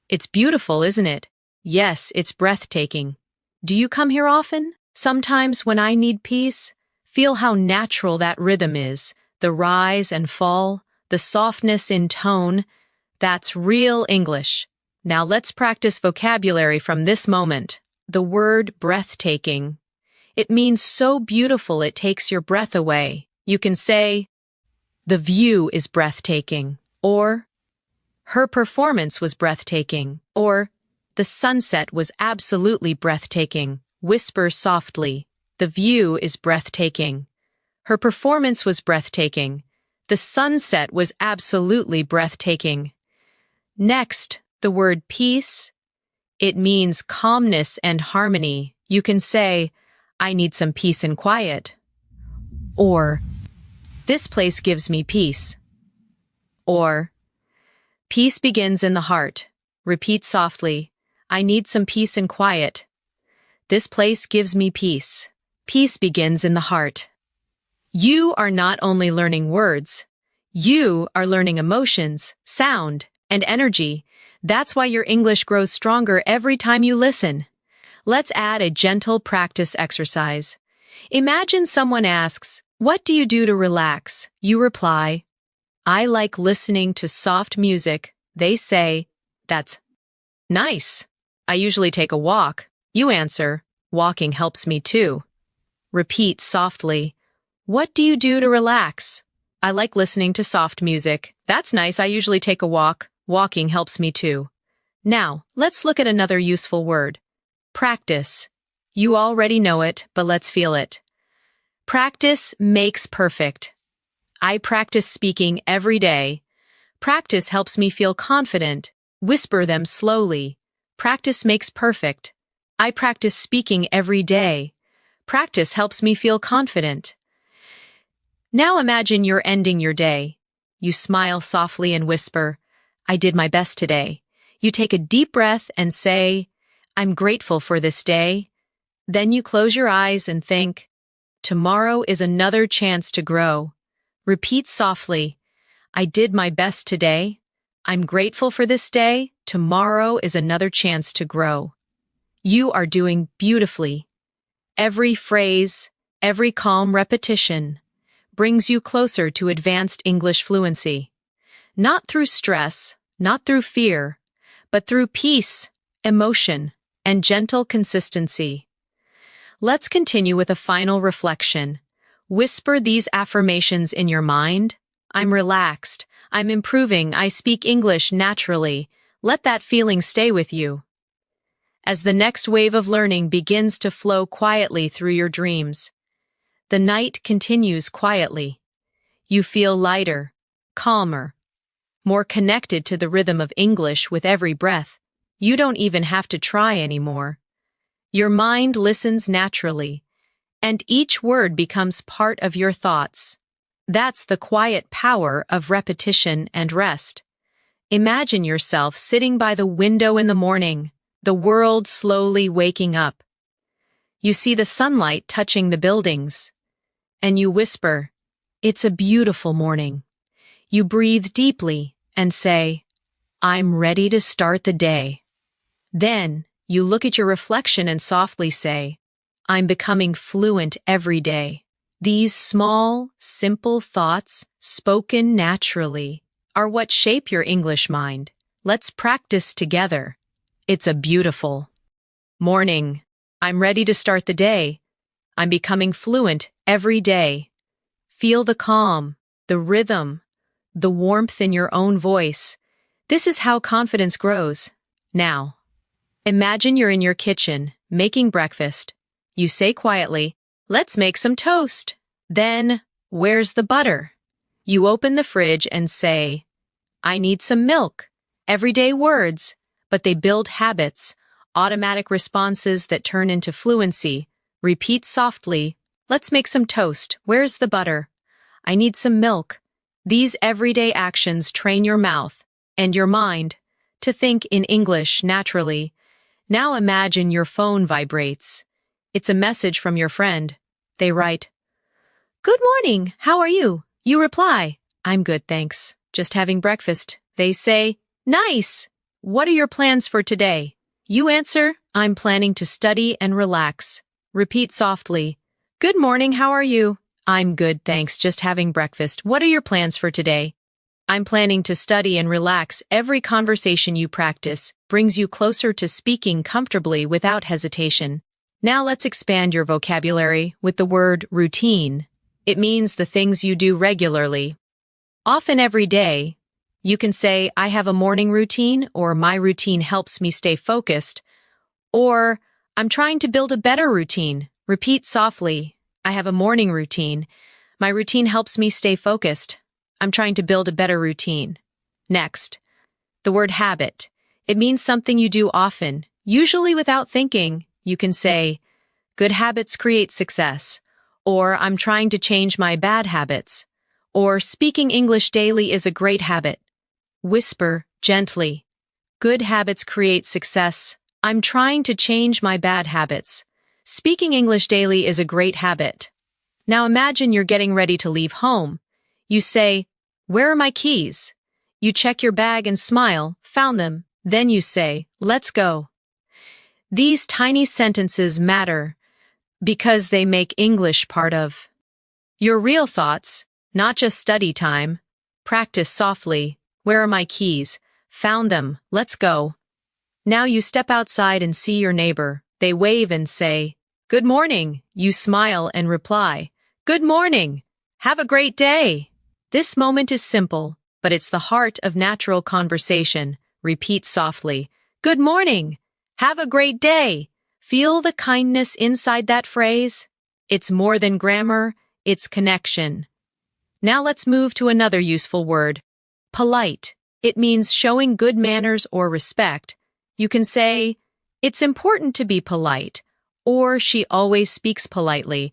It's beautiful, isn't it? Yes, it's breathtaking. Do you come here often? Sometimes when I need peace. Feel how natural that rhythm is, the rise and fall, the softness in tone. That's real English. Now let's practice vocabulary from this moment. The word breathtaking. It means so beautiful it takes your breath away. You can say, the view is breathtaking, or her performance was breathtaking, or the sunset was absolutely breathtaking. Whisper softly. The view is breathtaking. Her performance was breathtaking. The sunset was absolutely breathtaking. Next, the word peace. It means calmness and harmony. You can say, I need some peace and quiet. Or, this place gives me peace. Or, peace begins in the heart. Repeat softly, I need some peace and quiet. This place gives me peace. Peace begins in the heart. You are not only learning words, you are learning emotions, sound, and energy. That's why your English grows stronger every time you listen. Let's add a gentle practice exercise. Imagine someone asks, what do you do to relax? You reply, I like listening to soft music. They say, that's nice. I usually take a walk. You answer, walking helps me too. Repeat softly, what do you do to relax? I like listening to soft music. That's nice. I usually take a walk. Walking helps me too. Now, let's look at another useful word. Practice. You already know it, but let's feel it. Practice makes perfect. I practice speaking every day. Practice helps me feel confident. Whisper them slowly. Practice makes perfect. I practice speaking every day. Practice helps me feel confident. Now imagine you're ending your day. You smile softly and whisper, I did my best today. You take a deep breath and say, I'm grateful for this day. Then you close your eyes and think, tomorrow is another chance to grow. Repeat softly, I did my best today. I'm grateful for this day. Tomorrow is another chance to grow. You are doing beautifully. Every phrase, every calm repetition brings you closer to advanced English fluency. Not through stress, not through fear, but through peace, emotion, and gentle consistency. Let's continue with a final reflection. Whisper these affirmations in your mind. I'm relaxed. I'm improving. I speak English naturally. Let that feeling stay with you. As the next wave of learning begins to flow quietly through your dreams, the night continues quietly. You feel lighter, calmer, more connected to the rhythm of English with every breath. You don't even have to try anymore. Your mind listens naturally, and each word becomes part of your thoughts. That's the quiet power of repetition and rest. Imagine yourself sitting by the window in the morning, the world slowly waking up. You see the sunlight touching the buildings, and you whisper, it's a beautiful morning. You breathe deeply and say, I'm ready to start the day. Then, you look at your reflection and softly say, I'm becoming fluent every day. These small, simple thoughts, spoken naturally, are what shape your English mind. Let's practice together. It's a beautiful morning. I'm ready to start the day. I'm becoming fluent every day. Feel the calm, the rhythm, the warmth in your own voice. This is how confidence grows. Now, imagine you're in your kitchen, making breakfast. You say quietly, let's make some toast. Then, where's the butter? You open the fridge and say, I need some milk. Everyday words, but they build habits, automatic responses that turn into fluency. Repeat softly, let's make some toast. Where's the butter? I need some milk. These everyday actions train your mouth and your mind to think in English naturally. Now imagine your phone vibrates. It's a message from your friend. They write, Good morning, how are you? You reply, I'm good, thanks. Just having breakfast. They say, nice. What are your plans for today? You answer, I'm planning to study and relax. Repeat softly, good morning, how are you? I'm good, thanks, just having breakfast. What are your plans for today? I'm planning to study and relax. Every conversation you practice brings you closer to speaking comfortably without hesitation. Now let's expand your vocabulary with the word routine. It means the things you do regularly. Often every day, you can say, I have a morning routine, or my routine helps me stay focused, or I'm trying to build a better routine. Repeat softly, I have a morning routine. My routine helps me stay focused. I'm trying to build a better routine. Next, the word habit. It means something you do often, usually without thinking. You can say, good habits create success, or I'm trying to change my bad habits, or speaking English daily is a great habit. Whisper gently, good habits create success. I'm trying to change my bad habits. Speaking English daily is a great habit. Now imagine you're getting ready to leave home. You say, where are my keys? You check your bag and smile, found them. Then you say, let's go. These tiny sentences matter because they make English part of your real thoughts, not just study time. Practice softly. Where are my keys? Found them. Let's go. Now you step outside and see your neighbor. They wave and say, good morning. You smile and reply, good morning. Have a great day. This moment is simple, but it's the heart of natural conversation. Repeat softly, good morning. Have a great day. Feel the kindness inside that phrase. It's more than grammar, it's connection. Now let's move to another useful word. Polite. It means showing good manners or respect. You can say, it's important to be polite, or she always speaks politely,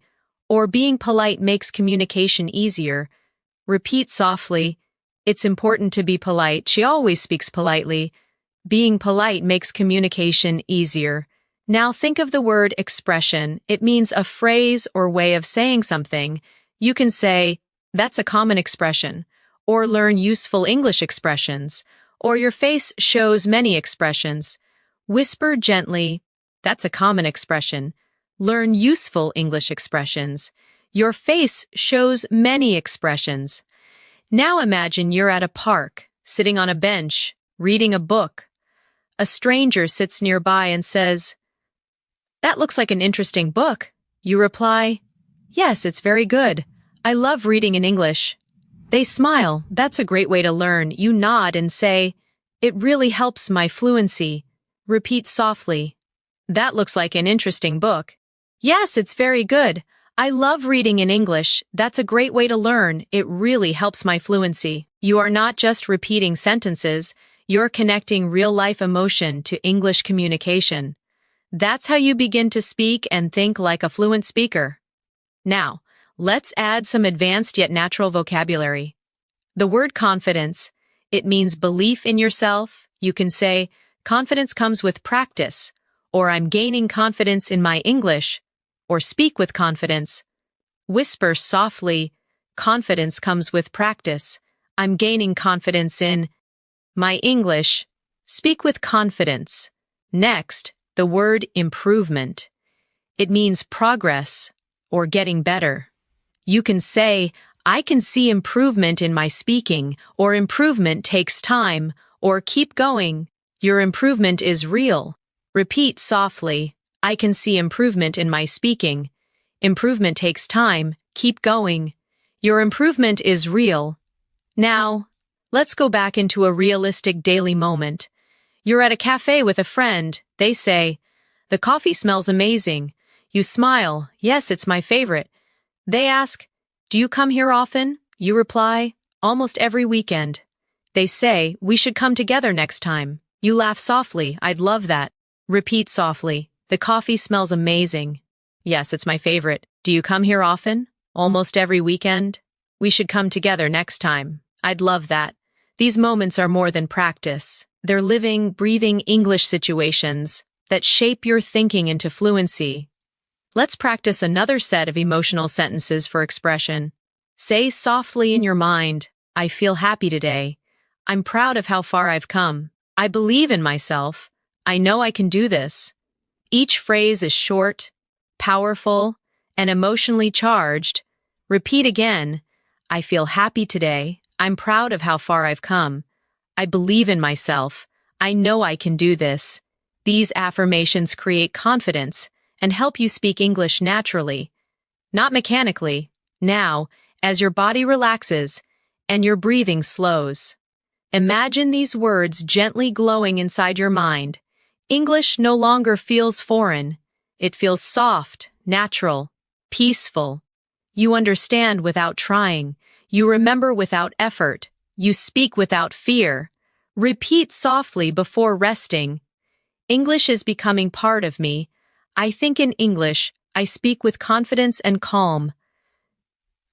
or being polite makes communication easier. Repeat softly, it's important to be polite, she always speaks politely. Being polite makes communication easier. Now think of the word expression. It means a phrase or way of saying something. You can say, that's a common expression, or learn useful English expressions, or your face shows many expressions. Whisper gently, that's a common expression. Learn useful English expressions. Your face shows many expressions. Now imagine you're at a park, sitting on a bench, reading a book. A stranger sits nearby and says, that looks like an interesting book. You reply, yes, it's very good. I love reading in English. They smile, that's a great way to learn. You nod and say, it really helps my fluency. Repeat softly, that looks like an interesting book. Yes, it's very good. I love reading in English. That's a great way to learn. It really helps my fluency. You are not just repeating sentences, you're connecting real-life emotion to English communication. That's how you begin to speak and think like a fluent speaker. Now, let's add some advanced yet natural vocabulary. The word confidence, it means belief in yourself. You can say, confidence comes with practice, or I'm gaining confidence in my English, or speak with confidence. Whisper softly, confidence comes with practice. I'm gaining confidence in my English. Speak with confidence. Next, the word improvement. It means progress or getting better. You can say, I can see improvement in my speaking, or improvement takes time, or keep going. Your improvement is real. Repeat softly, I can see improvement in my speaking. Improvement takes time, keep going. Your improvement is real. Now, let's go back into a realistic daily moment. You're at a cafe with a friend. They say, the coffee smells amazing. You smile, yes, it's my favorite. They ask, do you come here often? You reply, almost every weekend. They say, we should come together next time. You laugh softly, I'd love that. Repeat softly, the coffee smells amazing. Yes, it's my favorite. Do you come here often? Almost every weekend? We should come together next time. I'd love that. These moments are more than practice. They're living, breathing English situations that shape your thinking into fluency. Let's practice another set of emotional sentences for expression. Say softly in your mind, I feel happy today. I'm proud of how far I've come. I believe in myself. I know I can do this. Each phrase is short, powerful, and emotionally charged. Repeat again. I feel happy today. I'm proud of how far I've come. I believe in myself. I know I can do this. These affirmations create confidence and help you speak English naturally, not mechanically. Now, as your body relaxes and your breathing slows, imagine these words gently glowing inside your mind. English no longer feels foreign. It feels soft, natural, peaceful. You understand without trying. You remember without effort. You speak without fear. Repeat softly before resting. English is becoming part of me. I think in English. I speak with confidence and calm.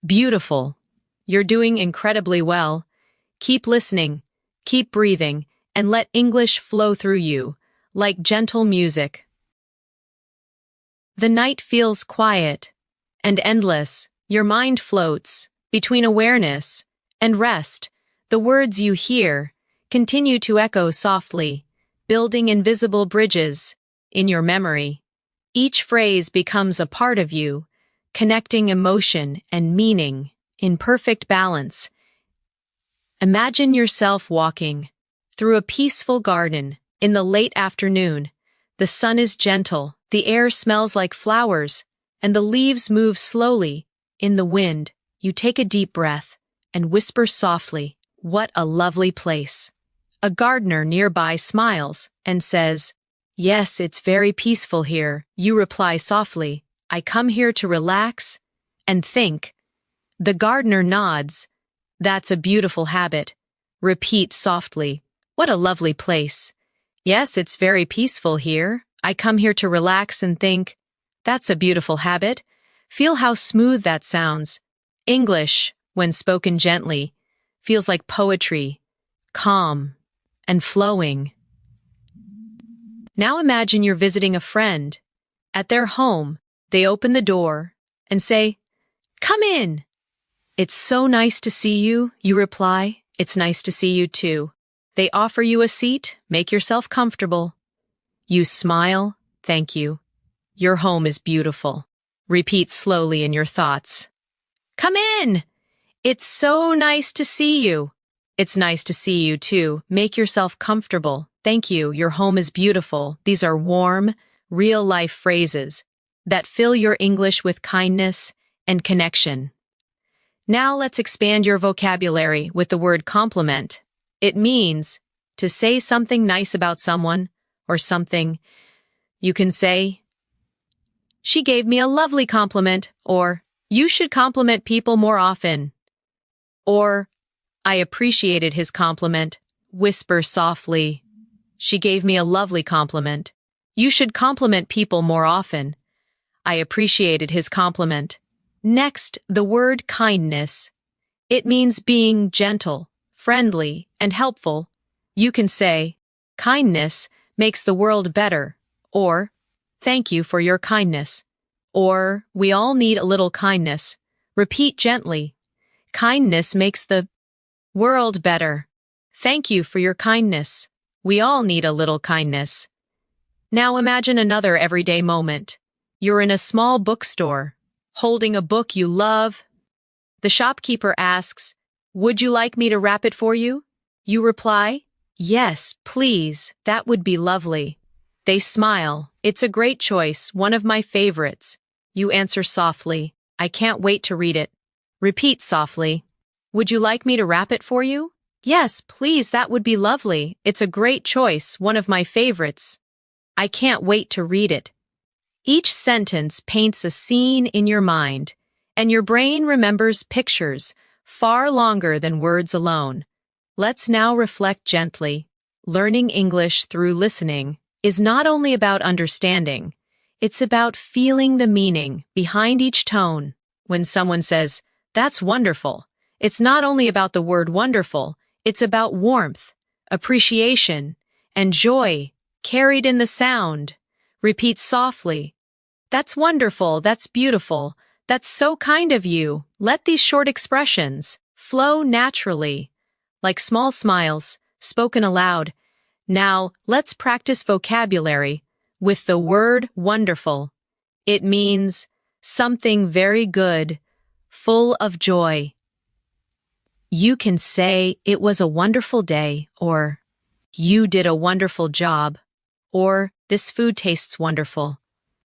Beautiful. You're doing incredibly well. Keep listening, keep breathing, and let English flow through you, like gentle music. The night feels quiet and endless. Your mind floats between awareness and rest. The words you hear continue to echo softly, building invisible bridges in your memory. Each phrase becomes a part of you, connecting emotion and meaning in perfect balance. Imagine yourself walking through a peaceful garden in the late afternoon. The sun is gentle, the air smells like flowers, and the leaves move slowly in the wind. You take a deep breath and whisper softly, "What a lovely place." A gardener nearby smiles and says, "Yes, it's very peaceful here." You reply softly, "I come here to relax and think." The gardener nods. "That's a beautiful habit." Repeat softly, "What a lovely place." "Yes, it's very peaceful here. I come here to relax and think." That's a beautiful habit. Feel how smooth that sounds. English, when spoken gently, feels like poetry, calm and flowing. Now imagine you're visiting a friend. At their home, they open the door and say, "Come in." "It's so nice to see you," you reply. "It's nice to see you too." They offer you a seat. "Make yourself comfortable." You smile. "Thank you. Your home is beautiful." Repeat slowly in your thoughts. "Come in." "It's so nice to see you." "It's nice to see you too." Make yourself comfortable. "Thank you. Your home is beautiful." These are warm, real-life phrases that fill your English with kindness and connection. Now let's expand your vocabulary with the word compliment. It means to say something nice about someone or something. You can say, "She gave me a lovely compliment," or "You should compliment people more often," or "I appreciated his compliment." Whisper softly, "She gave me a lovely compliment." You should compliment people more often. I appreciated his compliment. Next, the word kindness. It means being gentle, friendly, and helpful. You can say, "Kindness makes the world better," or "Thank you for your kindness," or "We all need a little kindness." Repeat gently, "Kindness makes the world better." Thank you for your kindness. We all need a little kindness. Now imagine another everyday moment. You're in a small bookstore, holding a book you love. The shopkeeper asks, "Would you like me to wrap it for you?" You reply, "Yes, please, that would be lovely." They smile. "It's a great choice, one of my favorites." You answer softly, "I can't wait to read it." Repeat softly, "Would you like me to wrap it for you?" "Yes, please, that would be lovely. It's a great choice, one of my favorites. I can't wait to read it." Each sentence paints a scene in your mind, and your brain remembers pictures far longer than words alone. Let's now reflect gently. Learning English through listening is not only about understanding, it's about feeling the meaning behind each tone. When someone says, "That's wonderful," it's not only about the word wonderful, it's about warmth, appreciation, and joy carried in the sound. Repeat softly, That's wonderful. That's beautiful. That's so kind of you. Let these short expressions flow naturally, like small smiles, spoken aloud. Now, let's practice vocabulary with the word wonderful. It means something very good, full of joy. You can say, "It was a wonderful day," or "You did a wonderful job," or "This food tastes wonderful."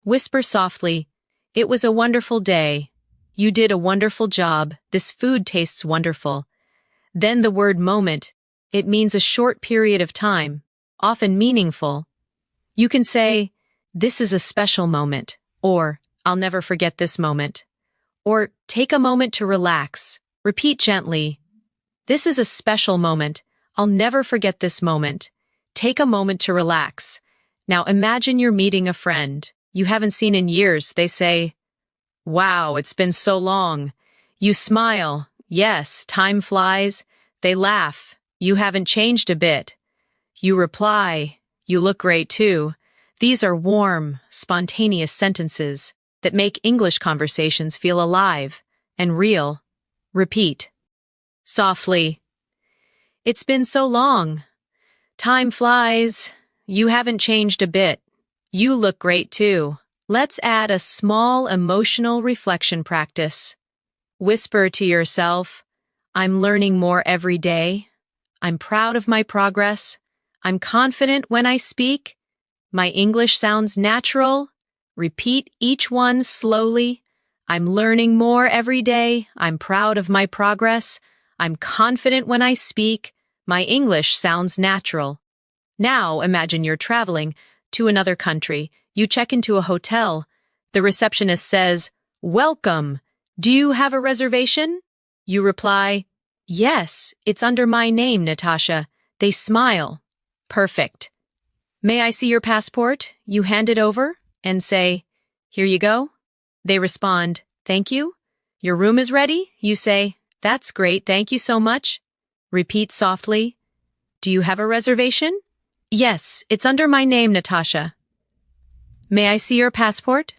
Whisper softly, "It was a wonderful day. You did a wonderful job. This food tastes wonderful." Then the word moment. It means a short period of time, often meaningful. You can say, "This is a special moment," or "I'll never forget this moment." Or take a moment to relax. Repeat gently, "This is a special moment. I'll never forget this moment." Take a moment to relax. Now imagine you're meeting a friend you haven't seen in years. They say, "Wow, it's been so long." You smile. "Yes, time flies." They laugh. "You haven't changed a bit." You reply, "You look great too." These are warm, spontaneous sentences that make English conversations feel alive and real. Repeat. Softly. "It's been so long." "Time flies." "You haven't changed a bit." "You look great too." Let's add a small emotional reflection practice. Whisper to yourself, "I'm learning more every day. I'm proud of my progress. I'm confident when I speak. My English sounds natural." Repeat each one slowly. "I'm learning more every day. I'm proud of my progress. I'm confident when I speak. My English sounds natural." Now imagine you're traveling to another country. You check into a hotel. The receptionist says, "Welcome. Do you have a reservation?" You reply, "Yes, it's under my name, Natasha." They smile. "Perfect. May I see your passport?" You hand it over and say, "Here you go." They respond, "Thank you." "Your room is ready?" You say, "That's great, thank you so much." Repeat softly, "Do you have a reservation?" "Yes, it's under my name, Natasha." "May I see your passport?"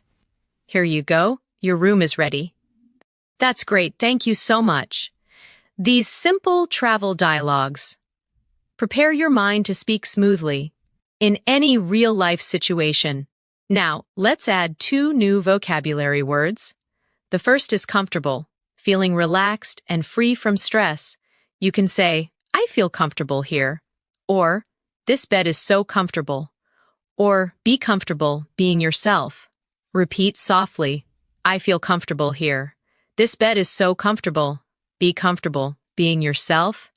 "Here you go. Your room is ready." "That's great, thank you so much." These simple travel dialogues prepare your mind to speak smoothly in any real-life situation. Now, let's add 2 new vocabulary words. The first is comfortable, feeling relaxed and free from stress. You can say, "I feel comfortable here," or "This bed is so comfortable," or "Be comfortable being yourself." Repeat softly, "I feel comfortable here." "This bed is so comfortable." Be comfortable being yourself.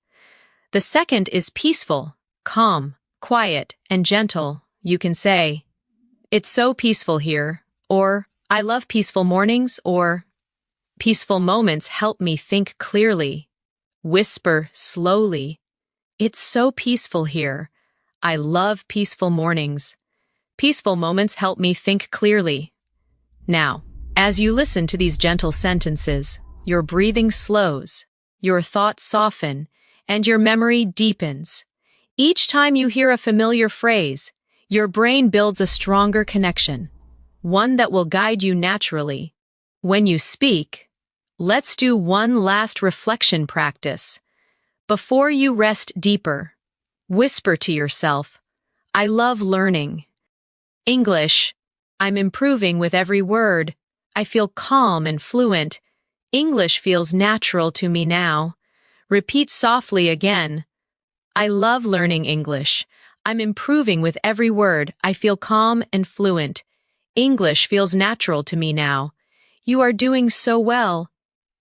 The second is peaceful, calm, quiet, and gentle. You can say, "It's so peaceful here," or "I love peaceful mornings," or "Peaceful moments help me think clearly." Whisper slowly, "It's so peaceful here. I love peaceful mornings. Peaceful moments help me think clearly." Now, as you listen to these gentle sentences, your breathing slows, your thoughts soften, and your memory deepens. Each time you hear a familiar phrase, your brain builds a stronger connection, one that will guide you naturally. When you speak, let's do one last reflection practice. Before you rest deeper, whisper to yourself, "I love learning English. I'm improving with every word. I feel calm and fluent. English feels natural to me now." Repeat softly again, "I love learning English. I'm improving with every word. I feel calm and fluent. English feels natural to me now." You are doing so well.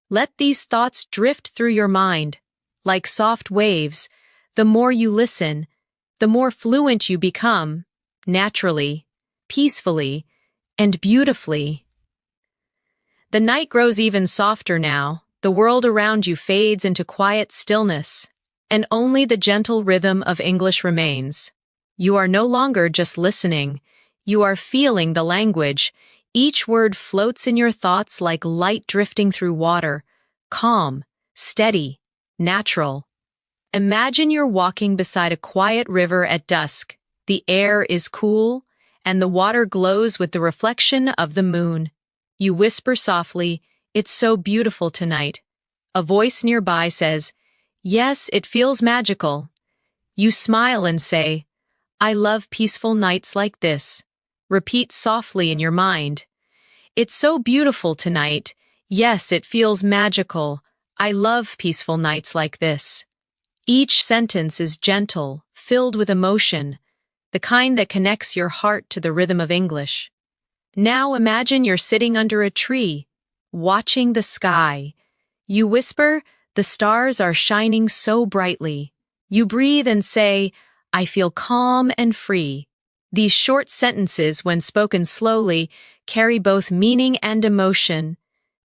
Let these thoughts drift through your mind. Like soft waves, the more you listen, the more fluent you become, naturally, peacefully, and beautifully. The night grows even softer now. The world around you fades into quiet stillness, and only the gentle rhythm of English remains. You are no longer just listening. You are feeling the language. Each word floats in your thoughts like light drifting through water, calm, steady, natural. Imagine you're walking beside a quiet river at dusk. The air is cool, and the water glows with the reflection of the moon. You whisper softly, "It's so beautiful tonight." A voice nearby says, "Yes, it feels magical." You smile and say, "I love peaceful nights like this." Repeat softly in your mind, "It's so beautiful tonight. Yes, it feels magical. I love peaceful nights like this." Each sentence is gentle, filled with emotion, the kind that connects your heart to the rhythm of English. Now imagine you're sitting under a tree, watching the sky. You whisper, "The stars are shining so brightly." You breathe and say, "I feel calm and free." These short sentences, when spoken slowly, carry both meaning and emotion.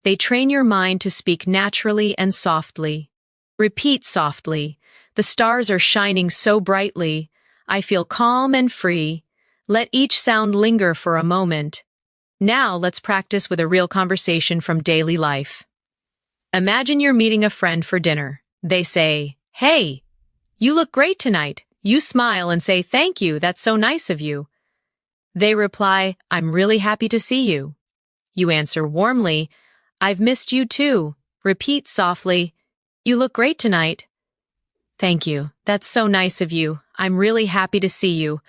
They train your mind to speak naturally and softly. Repeat softly, "The stars are shining so brightly. I feel calm and free." Let each sound linger for a moment. Now let's practice with a real conversation from daily life. Imagine you're meeting a friend for dinner. They say, "Hey, you look great tonight." You smile and say, "Thank you, that's so nice of you." They reply, "I'm really happy to see you." You answer warmly, "I've missed you too." Repeat softly, "You look great tonight." "Thank you, that's so nice of you. I'm really happy to see you.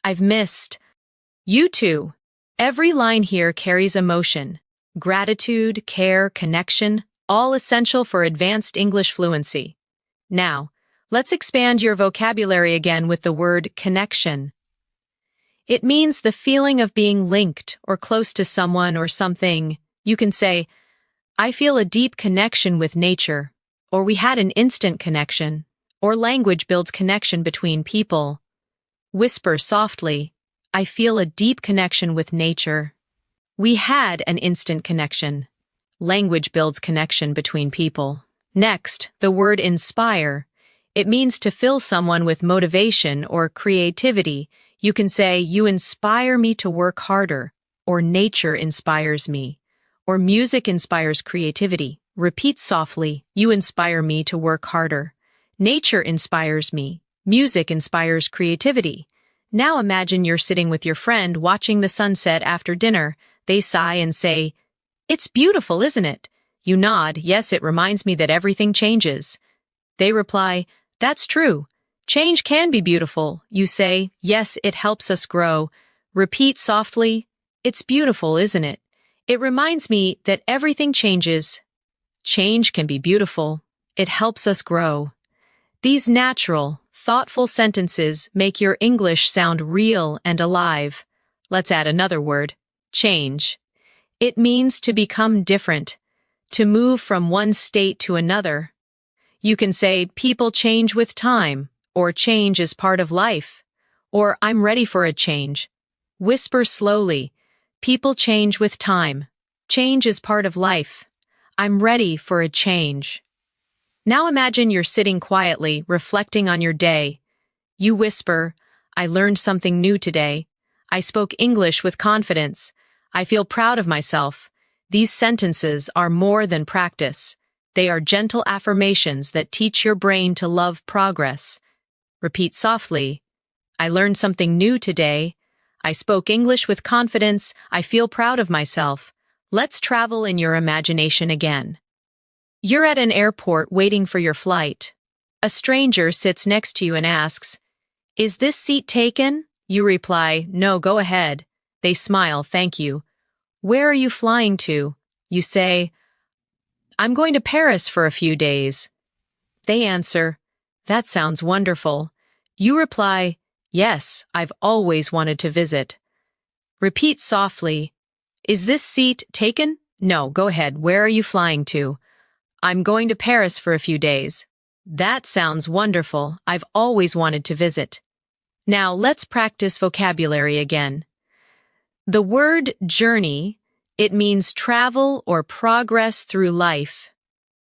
I've missed you too." Every line here carries emotion, gratitude, care, connection, all essential for advanced English fluency. Now, let's expand your vocabulary again with the word connection. It means the feeling of being linked or close to someone or something. You can say, "I feel a deep connection with nature," or "We had an instant connection," or language builds connection between people. Whisper softly, "I feel a deep connection with nature." We had an instant connection. Language builds connection between people. Next, the word inspire. It means to fill someone with motivation or creativity. You can say, "You inspire me to work harder," or "Nature inspires me," or "Music inspires creativity." Repeat softly, "You inspire me to work harder." Nature inspires me. Music inspires creativity. Now imagine you're sitting with your friend watching the sunset after dinner. They sigh and say, "It's beautiful, isn't it?" You nod, "Yes, it reminds me that everything changes." They reply, "That's true. Change can be beautiful." You say, "Yes, it helps us grow." Repeat softly, "It's beautiful, isn't it? It reminds me that everything changes. Change can be beautiful. It helps us grow." These natural, thoughtful sentences make your English sound real and alive. Let's add another word, change. It means to become different, to move from one state to another. You can say, "People change with time," or "Change is part of life," or "I'm ready for a change." Whisper slowly, "People change with time. Change is part of life. I'm ready for a change." Now imagine you're sitting quietly, reflecting on your day. You whisper, "I learned something new today. I spoke English with confidence. I feel proud of myself." These sentences are more than practice. They are gentle affirmations that teach your brain to love progress. Repeat softly, "I learned something new today. I spoke English with confidence. I feel proud of myself." Let's travel in your imagination again. You're at an airport waiting for your flight. A stranger sits next to you and asks, "Is this seat taken?" You reply, "No, go ahead." They smile, "Thank you." "Where are you flying to?" You say, "I'm going to Paris for a few days." They answer, "That sounds wonderful." You reply, "Yes, I've always wanted to visit." Repeat softly, "Is this seat taken?" "No, go ahead. Where are you flying to?" "I'm going to Paris for a few days." "That sounds wonderful. I've always wanted to visit." Now let's practice vocabulary again. The word journey, it means travel or progress through life.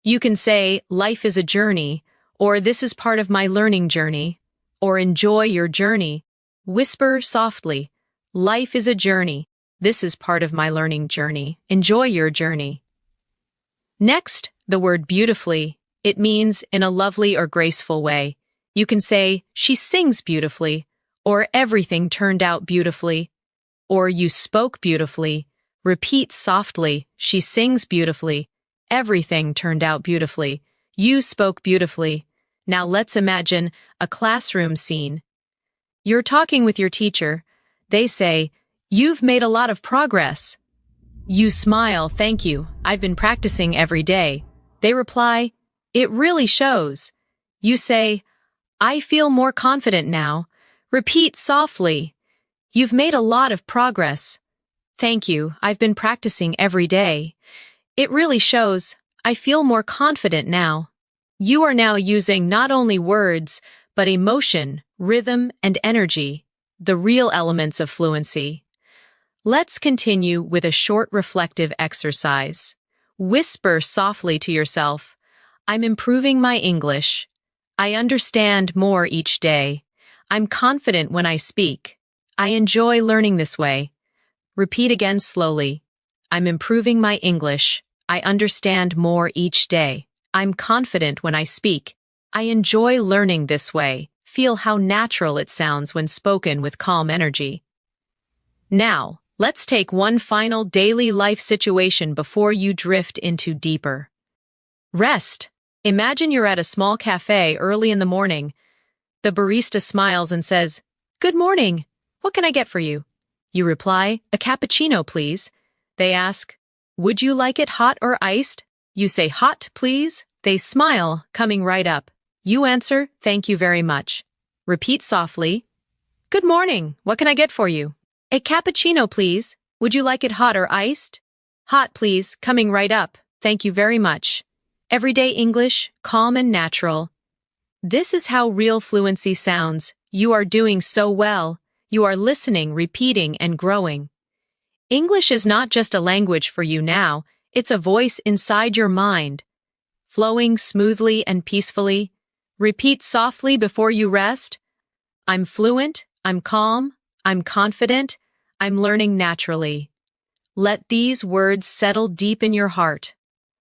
You can say, "Life is a journey," or "This is part of my learning journey," or "Enjoy your journey." Whisper softly, "Life is a journey. This is part of my learning journey. Enjoy your journey." Next, the word beautifully. It means in a lovely or graceful way. You can say, "She sings beautifully," or everything turned out beautifully, or you spoke beautifully. Repeat softly, she sings beautifully. Everything turned out beautifully. You spoke beautifully. Now let's imagine a classroom scene. You're talking with your teacher. They say, "You've made a lot of progress." You smile, "Thank you. I've been practicing every day." They reply, "It really shows." You say, "I feel more confident now." Repeat softly, "You've made a lot of progress." "Thank you. I've been practicing every day." "It really shows. I feel more confident now." You are now using not only words, but emotion, rhythm, and energy, the real elements of fluency. Let's continue with a short reflective exercise. Whisper softly to yourself, "I'm improving my English. I understand more each day. I'm confident when I speak. I enjoy learning this way." Repeat again slowly. "I'm improving my English. I understand more each day. I'm confident when I speak. I enjoy learning this way." Feel how natural it sounds when spoken with calm energy. Now, let's take one final daily life situation before you drift into deeper rest. Imagine you're at a small cafe early in the morning. The barista smiles and says, "Good morning. What can I get for you?" You reply, "A cappuccino, please." They ask, "Would you like it hot or iced?" You say, "Hot, please." They smile, coming right up. You answer, "Thank you very much." Repeat softly, "Good morning. What can I get for you?" "A cappuccino, please. Would you like it hot or iced?" "Hot, please," coming right up. "Thank you very much." Everyday English, calm and natural. This is how real fluency sounds. You are doing so well. You are listening, repeating, and growing. English is not just a language for you now, it's a voice inside your mind. Flowing smoothly and peacefully. Repeat softly before you rest. I'm fluent, I'm calm, I'm confident, I'm learning naturally. Let these words settle deep in your heart.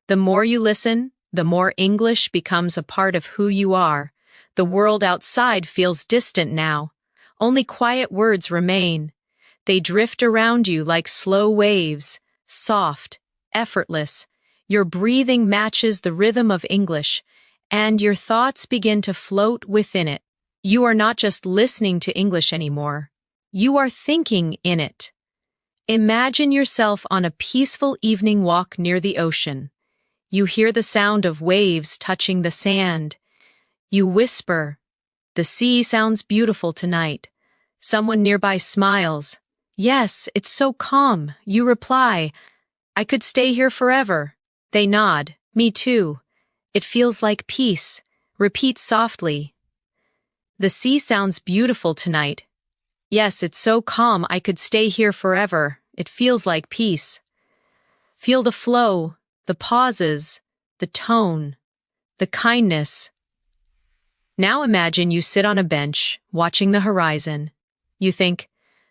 The more you listen, the more English becomes a part of who you are. The world outside feels distant now. Only quiet words remain. They drift around you like slow waves, soft, effortless. Your breathing matches the rhythm of English, and your thoughts begin to float within it. You are not just listening to English anymore. You are thinking in it. Imagine yourself on a peaceful evening walk near the ocean. You hear the sound of waves touching the sand. You whisper, "The sea sounds beautiful tonight." Someone nearby smiles. "Yes, it's so calm." You reply, "I could stay here forever." They nod, "Me too." It feels like peace. Repeat softly, "The sea sounds beautiful tonight." "Yes, it's so calm. I could stay here forever." It feels like peace. Feel the flow, the pauses, the tone, the kindness. Now imagine you sit on a bench, watching the horizon. You think,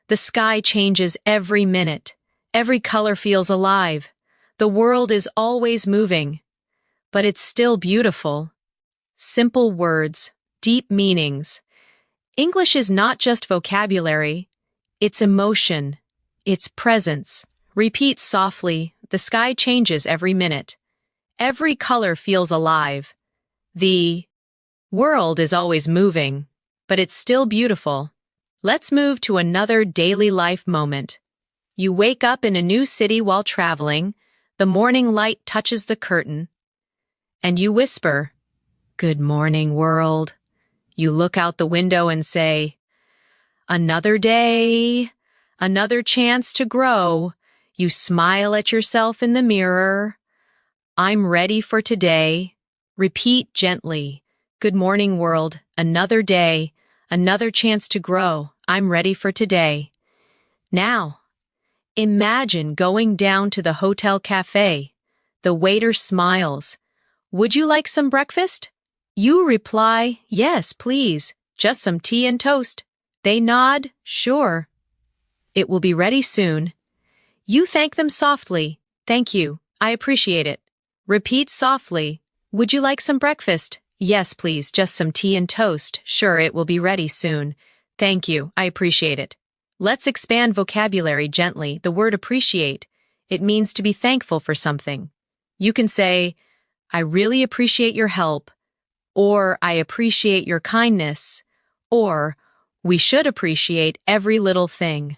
the sky changes every minute. Every color feels alive. The world is always moving. But it's still beautiful. Simple words, deep meanings. English is not just vocabulary. It's emotion. It's presence. Repeat softly, "The sky changes every minute. Every color feels alive. The world is always moving, but it's still beautiful." Let's move to another daily life moment. You wake up in a new city while traveling. The morning light touches the curtain. And you whisper, "Good morning, world." You look out the window and say, "Another day, another chance to grow." You smile at yourself in the mirror. "I'm ready for today." Repeat gently, "Good morning, world. Another day, another chance to grow. I'm ready for today." Now, imagine going down to the hotel cafe. The waiter smiles. "Would you like some breakfast?" You reply, "Yes, please. Just some tea and toast." They nod, "Sure. It will be ready soon." You thank them softly, "Thank you. I appreciate it." Repeat softly, "Would you like some breakfast?" "Yes, please. Just some tea and toast." "Sure, it will be ready soon." Thank you, I appreciate it. Let's expand vocabulary gently. The word appreciate. It means to be thankful for something. You can say, I really appreciate your help, or I appreciate your kindness, or we should appreciate every little thing.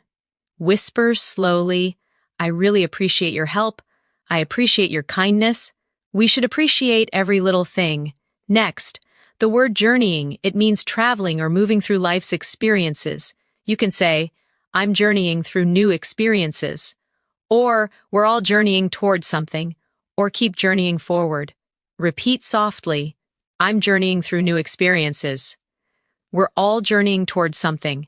Whisper slowly, I really appreciate your help, I appreciate your kindness, we should appreciate every little thing. Next, the word journeying, it means traveling or moving through life's experiences. You can say, I'm journeying through new experiences, or we're all journeying towards something, or keep journeying forward. Repeat softly, I'm journeying through new experiences. We're all journeying towards something.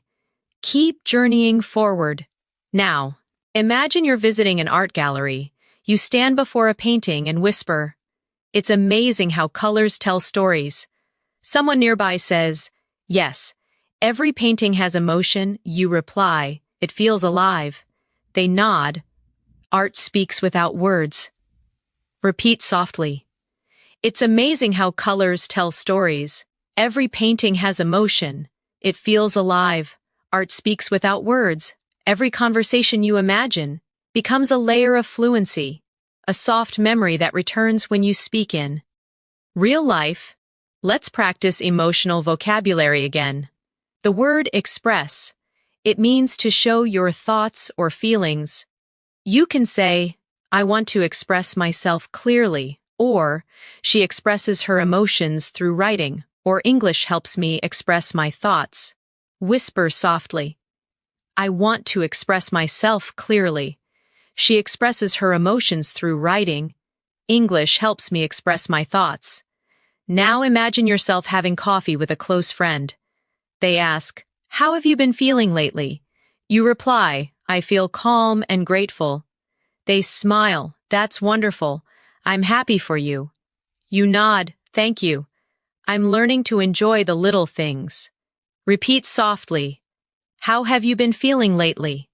Keep journeying forward. Now, imagine you're visiting an art gallery. You stand before a painting and whisper, it's amazing how colors tell stories. Someone nearby says, yes, every painting has emotion. You reply, it feels alive. They nod. Art speaks without words. Repeat softly. It's amazing how colors tell stories. Every painting has emotion. It feels alive. Art speaks without words. Every conversation you imagine becomes a layer of fluency, a soft memory that returns when you speak in real life. Let's practice emotional vocabulary again. The word express. It means to show your thoughts or feelings. You can say, I want to express myself clearly, or she expresses her emotions through writing, or English helps me express my thoughts. Whisper softly. I want to express myself clearly. She expresses her emotions through writing. English helps me express my thoughts. Now imagine yourself having coffee with a close friend. They ask, how have you been feeling lately? You reply, I feel calm and grateful. They smile, that's wonderful. I'm happy for you. You nod, thank you. I'm learning to enjoy the little things. Repeat softly. How have you been feeling lately?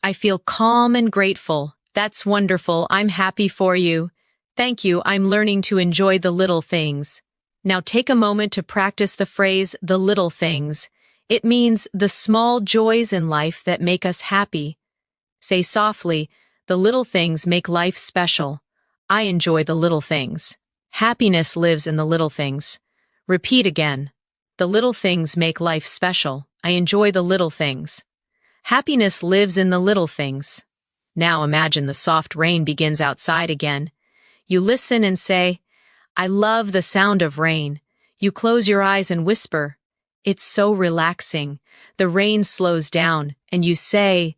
I feel calm and grateful. That's wonderful. I'm happy for you. Thank you. I'm learning to enjoy the little things. Now take a moment to practice the phrase, the little things. It means the small joys in life that make us happy. Say softly, the little things make life special. I enjoy the little things. Happiness lives in the little things. Repeat again. The little things make life special. I enjoy the little things. Happiness lives in the little things. Now imagine the soft rain begins outside again. You listen and say, I love the sound of rain. You close your eyes and whisper, it's so relaxing. The rain slows down, and you say,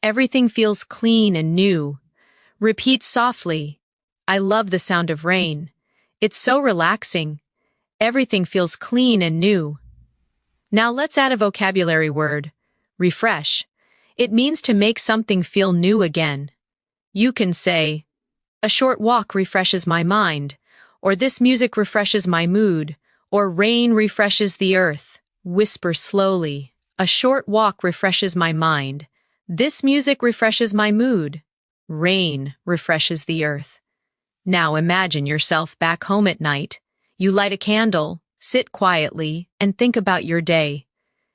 everything feels clean and new. Repeat softly, I love the sound of rain. It's so relaxing. Everything feels clean and new. Now let's add a vocabulary word, refresh. It means to make something feel new again. You can say, a short walk refreshes my mind, or this music refreshes my mood, or rain refreshes the earth. Whisper slowly, a short walk refreshes my mind. This music refreshes my mood. Rain refreshes the earth. Now imagine yourself back home at night. You light a candle, sit quietly, and think about your day.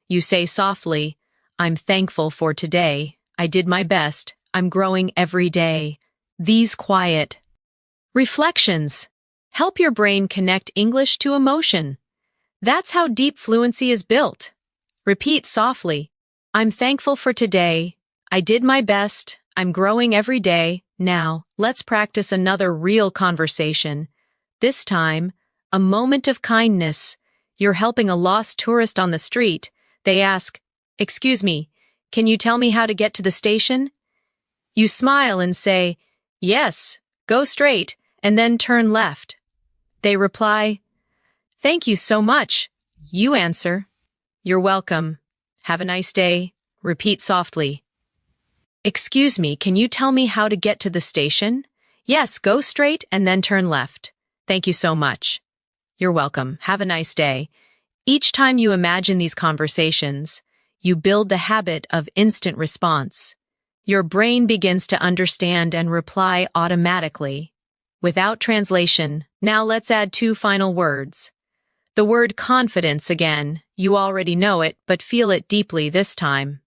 You say softly, I'm thankful for today. I did my best. I'm growing every day. These quiet reflections help your brain connect English to emotion. That's how deep fluency is built. Repeat softly, I'm thankful for today. I did my best. I'm growing every day. Now, let's practice another real conversation. This time, a moment of kindness. You're helping a lost tourist on the street. They ask, excuse me, can you tell me how to get to the station? You smile and say, yes, go straight, and then turn left. They reply, thank you so much. You answer, you're welcome. Have a nice day. Repeat softly. Excuse me, can you tell me how to get to the station? Yes, go straight and then turn left. Thank you so much. You're welcome. Have a nice day. Each time you imagine these conversations, you build the habit of instant response. Your brain begins to understand and reply automatically, without translation. Now let's add two final words. The word confidence again. You already know it, but feel it deeply this time.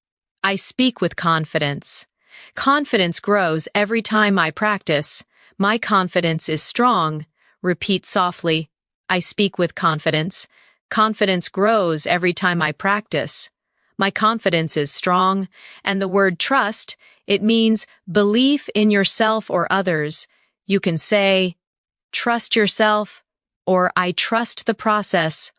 I speak with confidence. Confidence grows every time I practice. My confidence is strong. Repeat softly. I speak with confidence. Confidence grows every time I practice. My confidence is strong, and the word trust, it means belief in yourself or others. You can say, trust yourself, or I trust the process,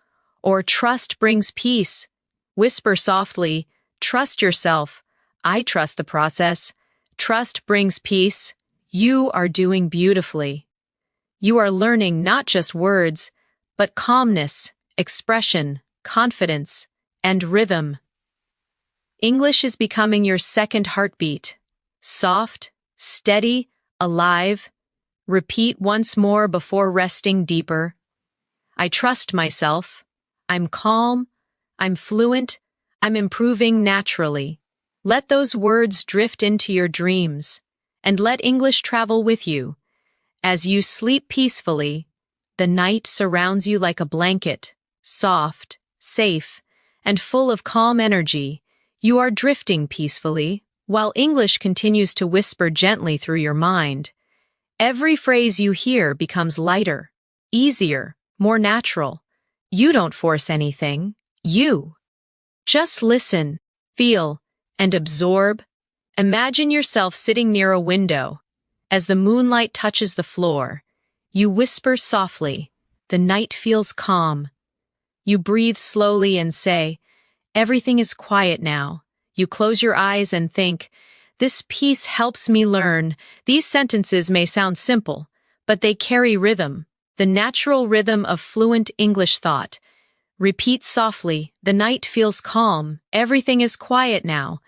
or trust brings peace. Whisper softly, trust yourself. I trust the process. Trust brings peace. You are doing beautifully. You are learning not just words, but calmness, expression, confidence, and rhythm. English is becoming your second heartbeat. Soft, steady, alive. Repeat once more before resting deeper. I trust myself. I'm calm. I'm fluent. I'm improving naturally. Let those words drift into your dreams, and let English travel with you. As you sleep peacefully, the night surrounds you like a blanket, soft, safe, and full of calm energy. You are drifting peacefully, while English continues to whisper gently through your mind. Every phrase you hear becomes lighter, easier, more natural. You don't force anything. You just listen, feel, and absorb. Imagine yourself sitting near a window. As the moonlight touches the floor, you whisper softly. The night feels calm. You breathe slowly and say, everything is quiet now. You close your eyes and think, this piece helps me learn. These sentences may sound simple, but they carry rhythm, the natural rhythm of fluent English thought. Repeat softly, the night feels calm. Everything is quiet now.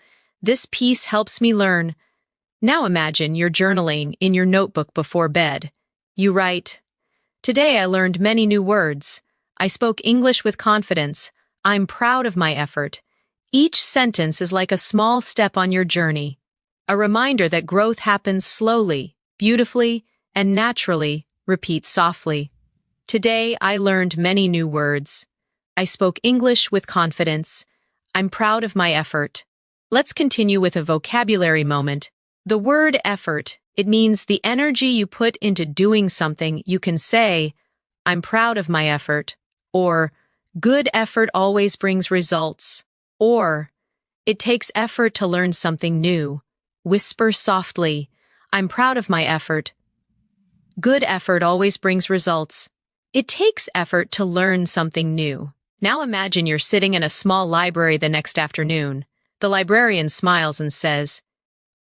This piece helps me learn. Now imagine you're journaling in your notebook before bed. You write, today I learned many new words. I spoke English with confidence. I'm proud of my effort. Each sentence is like a small step on your journey, a reminder that growth happens slowly, beautifully, and naturally. Repeat softly. Today I learned many new words. I spoke English with confidence. I'm proud of my effort. Let's continue with a vocabulary moment. The word effort, it means the energy you put into doing something. You can say, I'm proud of my effort, or good effort always brings results, or it takes effort to learn something new. Whisper softly, I'm proud of my effort. Good effort always brings results. It takes effort to learn something new. Now imagine you're sitting in a small library the next afternoon. The librarian smiles and says,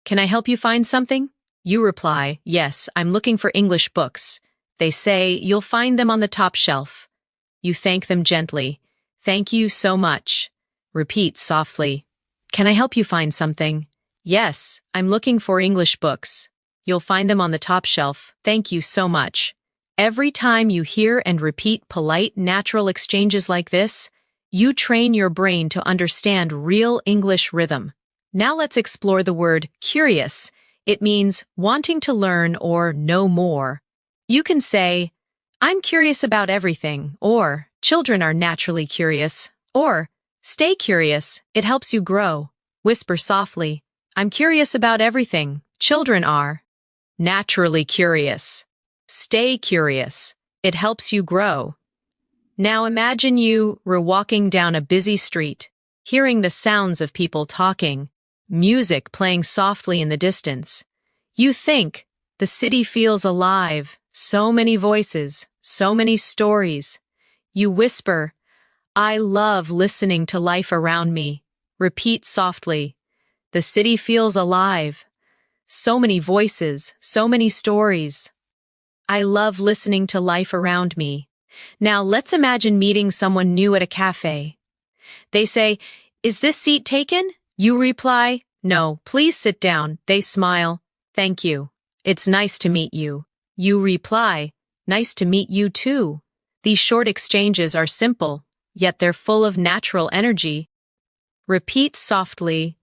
can I help you find something? You reply, yes, I'm looking for English books. They say, you'll find them on the top shelf. You thank them gently. Thank you so much. Repeat softly. Can I help you find something? Yes, I'm looking for English books. You'll find them on the top shelf. Thank you so much. Every time you hear and repeat polite, natural exchanges like this, you train your brain to understand real English rhythm. Now let's explore the word curious. It means wanting to learn or know more. You can say, I'm curious about everything, or children are naturally curious, or stay curious, it helps you grow. Whisper softly, I'm curious about everything. Children are naturally curious. Stay curious, it helps you grow. Now imagine you were walking down a busy street, hearing the sounds of people talking, music playing softly in the distance. You think, the city feels alive, so many voices, so many stories. You whisper, I love listening to life around me. Repeat softly, the city feels alive, so many voices, so many stories. I love listening to life around me. Now let's imagine meeting someone new at a cafe. They say, is this seat taken? You reply, no, please sit down. They smile, thank you. It's nice to meet you. You reply, nice to meet you too. These short exchanges are simple, yet they're full of natural energy. Repeat softly,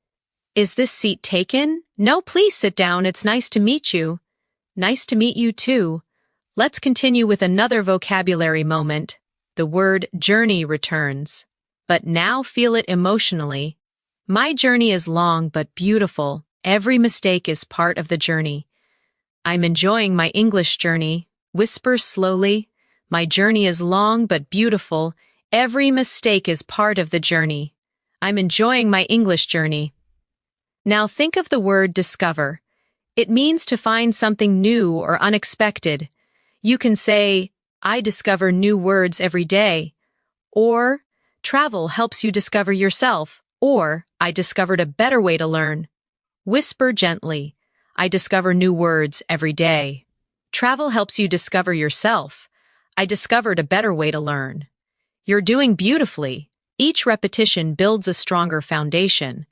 is this seat taken? No, please sit down. It's nice to meet you. Nice to meet you too. Let's continue with another vocabulary moment. The word journey returns. but now feel it emotionally. My journey is long but beautiful. Every mistake is part of the journey. I'm enjoying my English journey. Whisper slowly. My journey is long but beautiful. Every mistake is part of the journey. I'm enjoying my English journey. Now think of the word discover. It means to find something new or unexpected. You can say, I discover new words every day. Or, travel helps you discover yourself. Or, I discovered a better way to learn. Whisper gently. I discover new words every day. Travel helps you discover yourself. I discovered a better way to learn. You're doing beautifully. Each repetition builds a stronger foundation.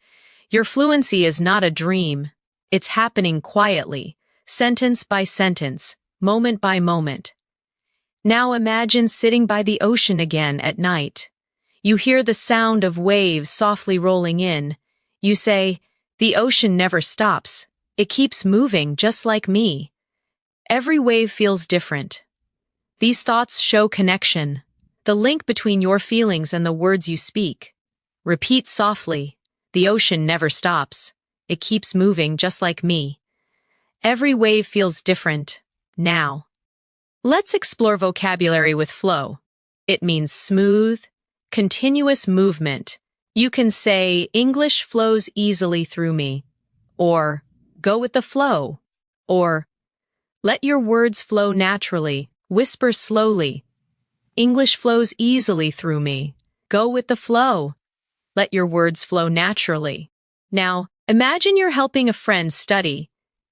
Your fluency is not a dream. It's happening quietly, sentence by sentence, moment by moment. Now imagine sitting by the ocean again at night. You hear the sound of waves softly rolling in. You say, the ocean never stops. It keeps moving just like me. Every wave feels different. These thoughts show connection, the link between your feelings and the words you speak. Repeat softly, the ocean never stops. It keeps moving just like me. Every wave feels different, now. Let's explore vocabulary with flow. It means smooth, continuous movement. You can say, English flows easily through me. Or, go with the flow. Or, let your words flow naturally. Whisper slowly. English flows easily through me. Go with the flow. Let your words flow naturally. Now, imagine you're helping a friend study.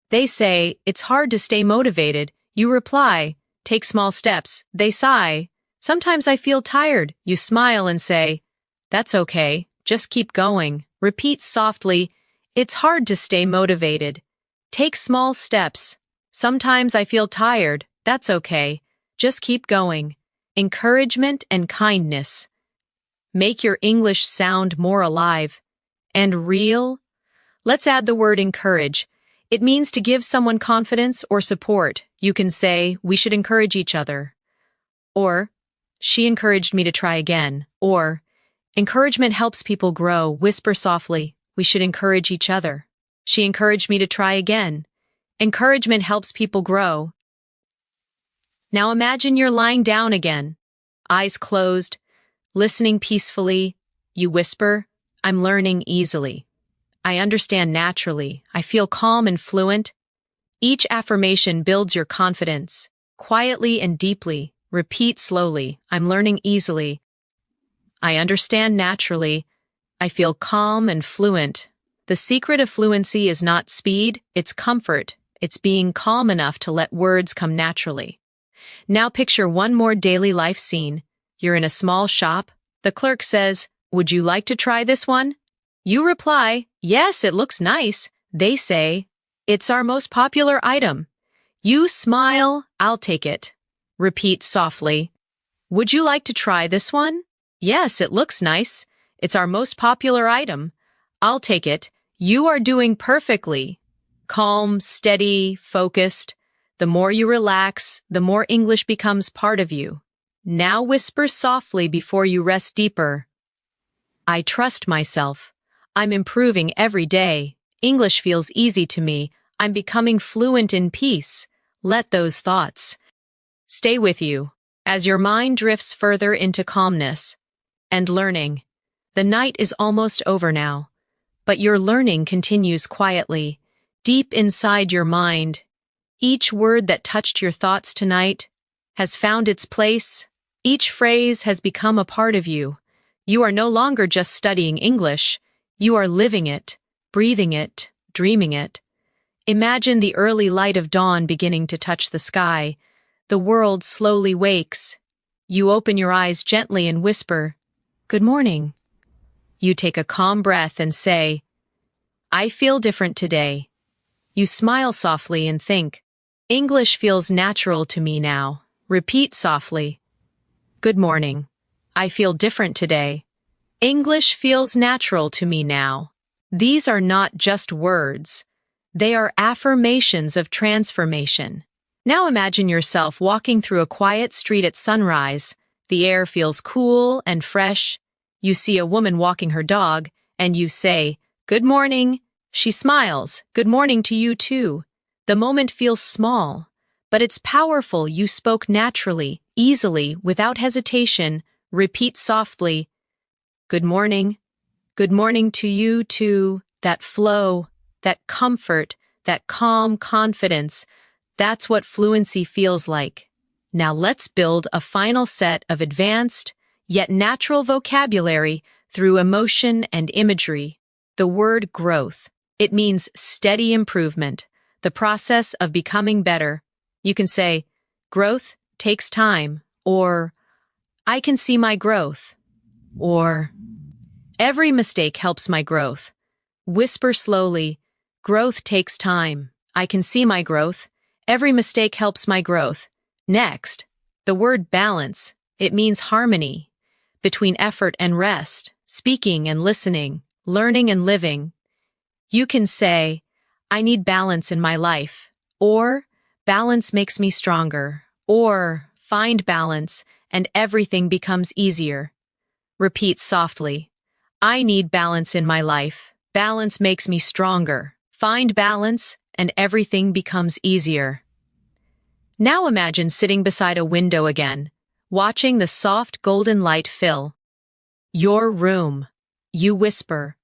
They say, it's hard to stay motivated. You reply, take small steps. They sigh. Sometimes I feel tired. You smile and say, that's okay. Just keep going. Repeat softly, it's hard to stay motivated. Take small steps. Sometimes I feel tired. That's okay. Just keep going. Encouragement and kindness. Make your English sound more alive. And real? Let's add the word encourage. It means to give someone confidence or support. You can say, we should encourage each other. Or, she encouraged me to try again. Or, encouragement helps people grow. Whisper softly, we should encourage each other. She encouraged me to try again. Encouragement helps people grow. Now imagine you're lying down again, eyes closed, listening peacefully. You whisper, I'm learning easily. I understand naturally. I feel calm and fluent. Each affirmation builds your confidence. Quietly and deeply, repeat slowly, I'm learning easily. I understand naturally. I feel calm and fluent. The secret of fluency is not speed, it's comfort. It's being calm enough to let words come naturally. Now picture one more daily life scene. You're in a small shop. The clerk says, would you like to try this one? You reply, yes, it looks nice. They say, it's our most popular item. You smile, I'll take it. Repeat softly, would you like to try this one? Yes, it looks nice. It's our most popular item. I'll take it. You are doing perfectly. Calm, steady, focused. The more you relax, the more English becomes part of you. Now whisper softly before you rest deeper. I trust myself. I'm improving every day. English feels easy to me. I'm becoming fluent in peace. Let those thoughts stay with you as your mind drifts further into calmness and learning. The night is almost over now, but your learning continues quietly, deep inside your mind. Each word that touched your thoughts tonight has found its place. Each phrase has become a part of you. You are no longer just studying English. You are living it, breathing it, dreaming it. Imagine the early light of dawn beginning to touch the sky. The world slowly wakes. You open your eyes gently and whisper, good morning. You take a calm breath and say, I feel different today. You smile softly and think, English feels natural to me now. Repeat softly, good morning. I feel different today. English feels natural to me now. These are not just words. They are affirmations of transformation. Now imagine yourself walking through a quiet street at sunrise. The air feels cool and fresh. You see a woman walking her dog, and you say, "Good morning." She smiles, "Good morning to you too." The moment feels small, but it's powerful. You spoke naturally, easily, without hesitation. Repeat softly, "Good morning." "Good morning to you too." That flow, that comfort, that calm confidence, that's what fluency feels like. Now let's build a final set of advanced, yet natural vocabulary through emotion and imagery. The word growth. It means steady improvement, the process of becoming better. You can say, "Growth takes time," or "I can see my growth," or "Every mistake helps my growth." Whisper slowly, "Growth takes time. I can see my growth. Every mistake helps my growth." Next, the word balance. It means harmony between effort and rest, speaking and listening, learning and living. You can say, "I need balance in my life," or "Balance makes me stronger," or "Find balance and everything becomes easier." Repeat softly, "I need balance in my life. Balance makes me stronger. Find balance and everything becomes easier." Now imagine sitting beside a window again, watching the soft golden light fill your room. You whisper,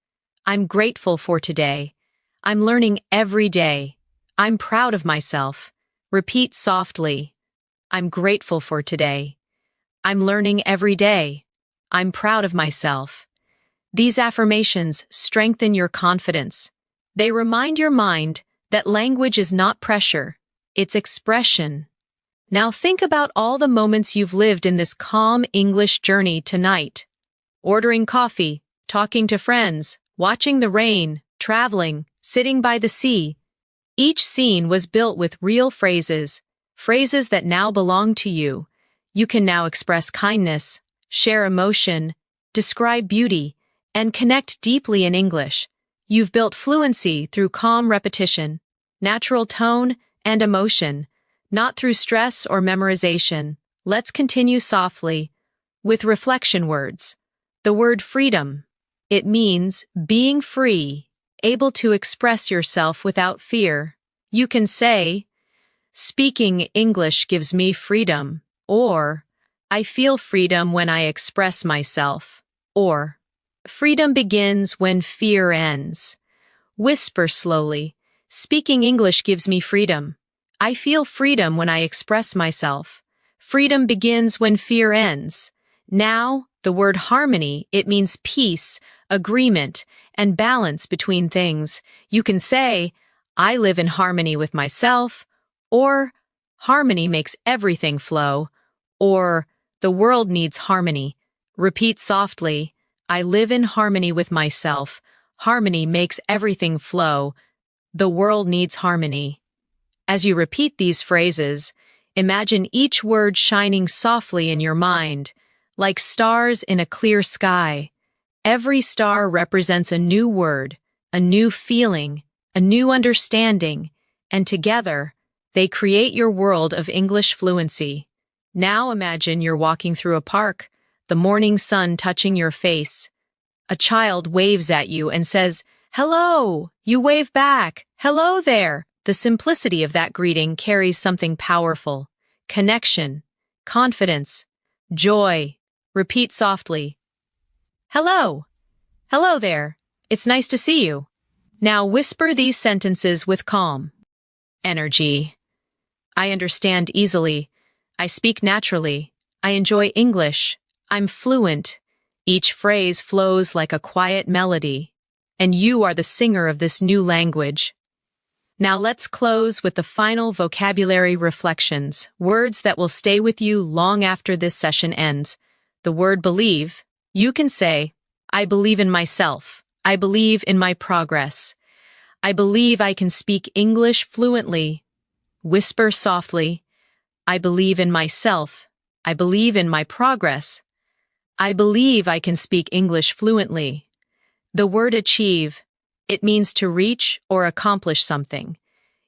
"I'm grateful for today. I'm learning every day. I'm proud of myself." Repeat softly, "I'm grateful for today. I'm learning every day. I'm proud of myself." These affirmations strengthen your confidence. They remind your mind that language is not pressure, it's expression. Now think about all the moments you've lived in this calm English journey tonight. Ordering coffee, talking to friends, watching the rain, traveling, sitting by the sea. Each scene was built with real phrases, phrases that now belong to you. You can now express kindness, share emotion, describe beauty, and connect deeply in English. You've built fluency through calm repetition, natural tone, and emotion, not through stress or memorization. Let's continue softly with reflection words. The word freedom. It means being free, able to express yourself without fear. You can say, "Speaking English gives me freedom," or "I feel freedom when I express myself," or "Freedom begins when fear ends." Whisper slowly, "Speaking English gives me freedom. I feel freedom when I express myself. Freedom begins when fear ends." Now, the word harmony. It means peace, agreement, and balance between things. You can say, "I live in harmony with myself," or "Harmony makes everything flow," or "The world needs harmony." Repeat softly, "I live in harmony with myself. Harmony makes everything flow. The world needs harmony." As you repeat these phrases, imagine each word shining softly in your mind, like stars in a clear sky. Every star represents a new word, a new feeling, a new understanding, and together, they create your world of English fluency. Now imagine you're walking through a park, the morning sun touching your face. A child waves at you and says, "Hello!" You wave back, "Hello there!" The simplicity of that greeting carries something powerful. Connection, confidence, joy. Repeat softly, "Hello! Hello there! It's nice to see you." Now whisper these sentences with calm energy. "I understand easily. I speak naturally. I enjoy English. I'm fluent." Each phrase flows like a quiet melody, and you are the singer of this new language. Now let's close with the final vocabulary reflections, words that will stay with you long after this session ends. The word believe. You can say, "I believe in myself. I believe in my progress. I believe I can speak English fluently." Whisper softly, "I believe in myself. I believe in my progress. I believe I can speak English fluently." The word achieve. It means to reach or accomplish something.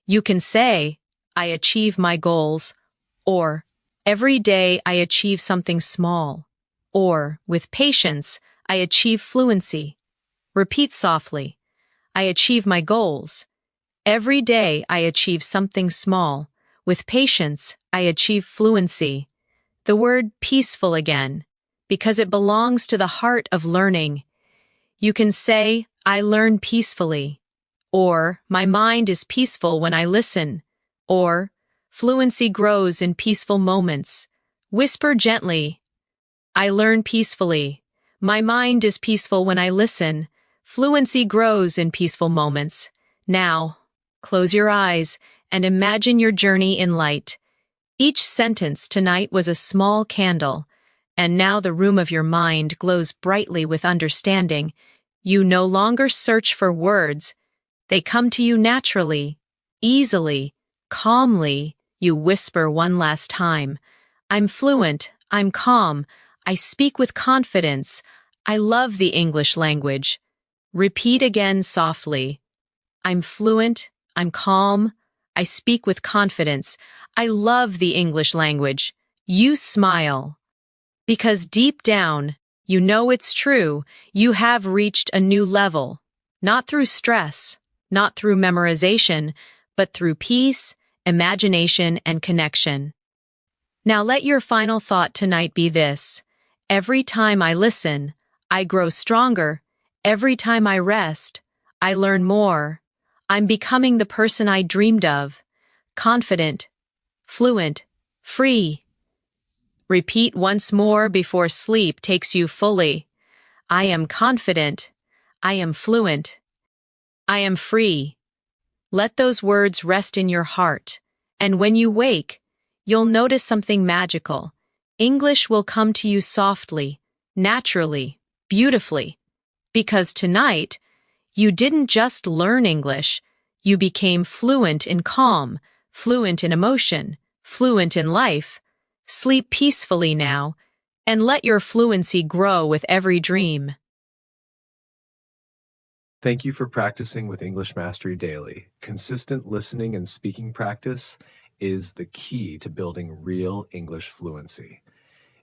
You can say, "I achieve my goals," or "Every day I achieve something small," or "With patience, I achieve fluency. Repeat softly. I achieve my goals. Every day I achieve something small. With patience, I achieve fluency. The word peaceful again, because it belongs to the heart of learning. You can say, I learn peacefully, or my mind is peaceful when I listen, or fluency grows in peaceful moments. Whisper gently, I learn peacefully. My mind is peaceful when I listen. Fluency grows in peaceful moments. Now, close your eyes and imagine your journey in light. Each sentence tonight was a small candle, and now the room of your mind glows brightly with understanding. You no longer search for words. They come to you naturally, easily, calmly. You whisper one last time. I'm fluent, I'm calm, I speak with confidence. I love the English language. Repeat again softly. I'm fluent, I'm calm, I speak with confidence. I love the English language. You smile. Because deep down, you know it's true, you have reached a new level. Not through stress, not through memorization, but through peace, imagination, and connection. Now let your final thought tonight be this. Every time I listen, I grow stronger. Every time I rest, I learn more. I'm becoming the person I dreamed of. Confident, fluent, free. Repeat once more before sleep takes you fully. I am confident. I am fluent. I am free. Let those words rest in your heart, and when you wake, you'll notice something magical. English will come to you softly, naturally, beautifully. Because tonight, you didn't just learn English, you became fluent in calm, fluent in emotion, fluent in life. Sleep peacefully now, and let your fluency grow with every dream.
Thank you for practicing with English Mastery Daily. Consistent listening and speaking practice is the key to building real English fluency.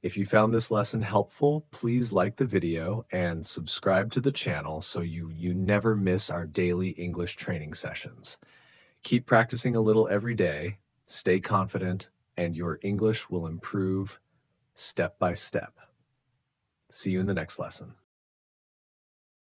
If you found this lesson helpful, please like the video and subscribe to the channel so you never miss our daily English training sessions. Keep practicing a little every day, stay confident, and your English will improve step by step. See you in the next lesson.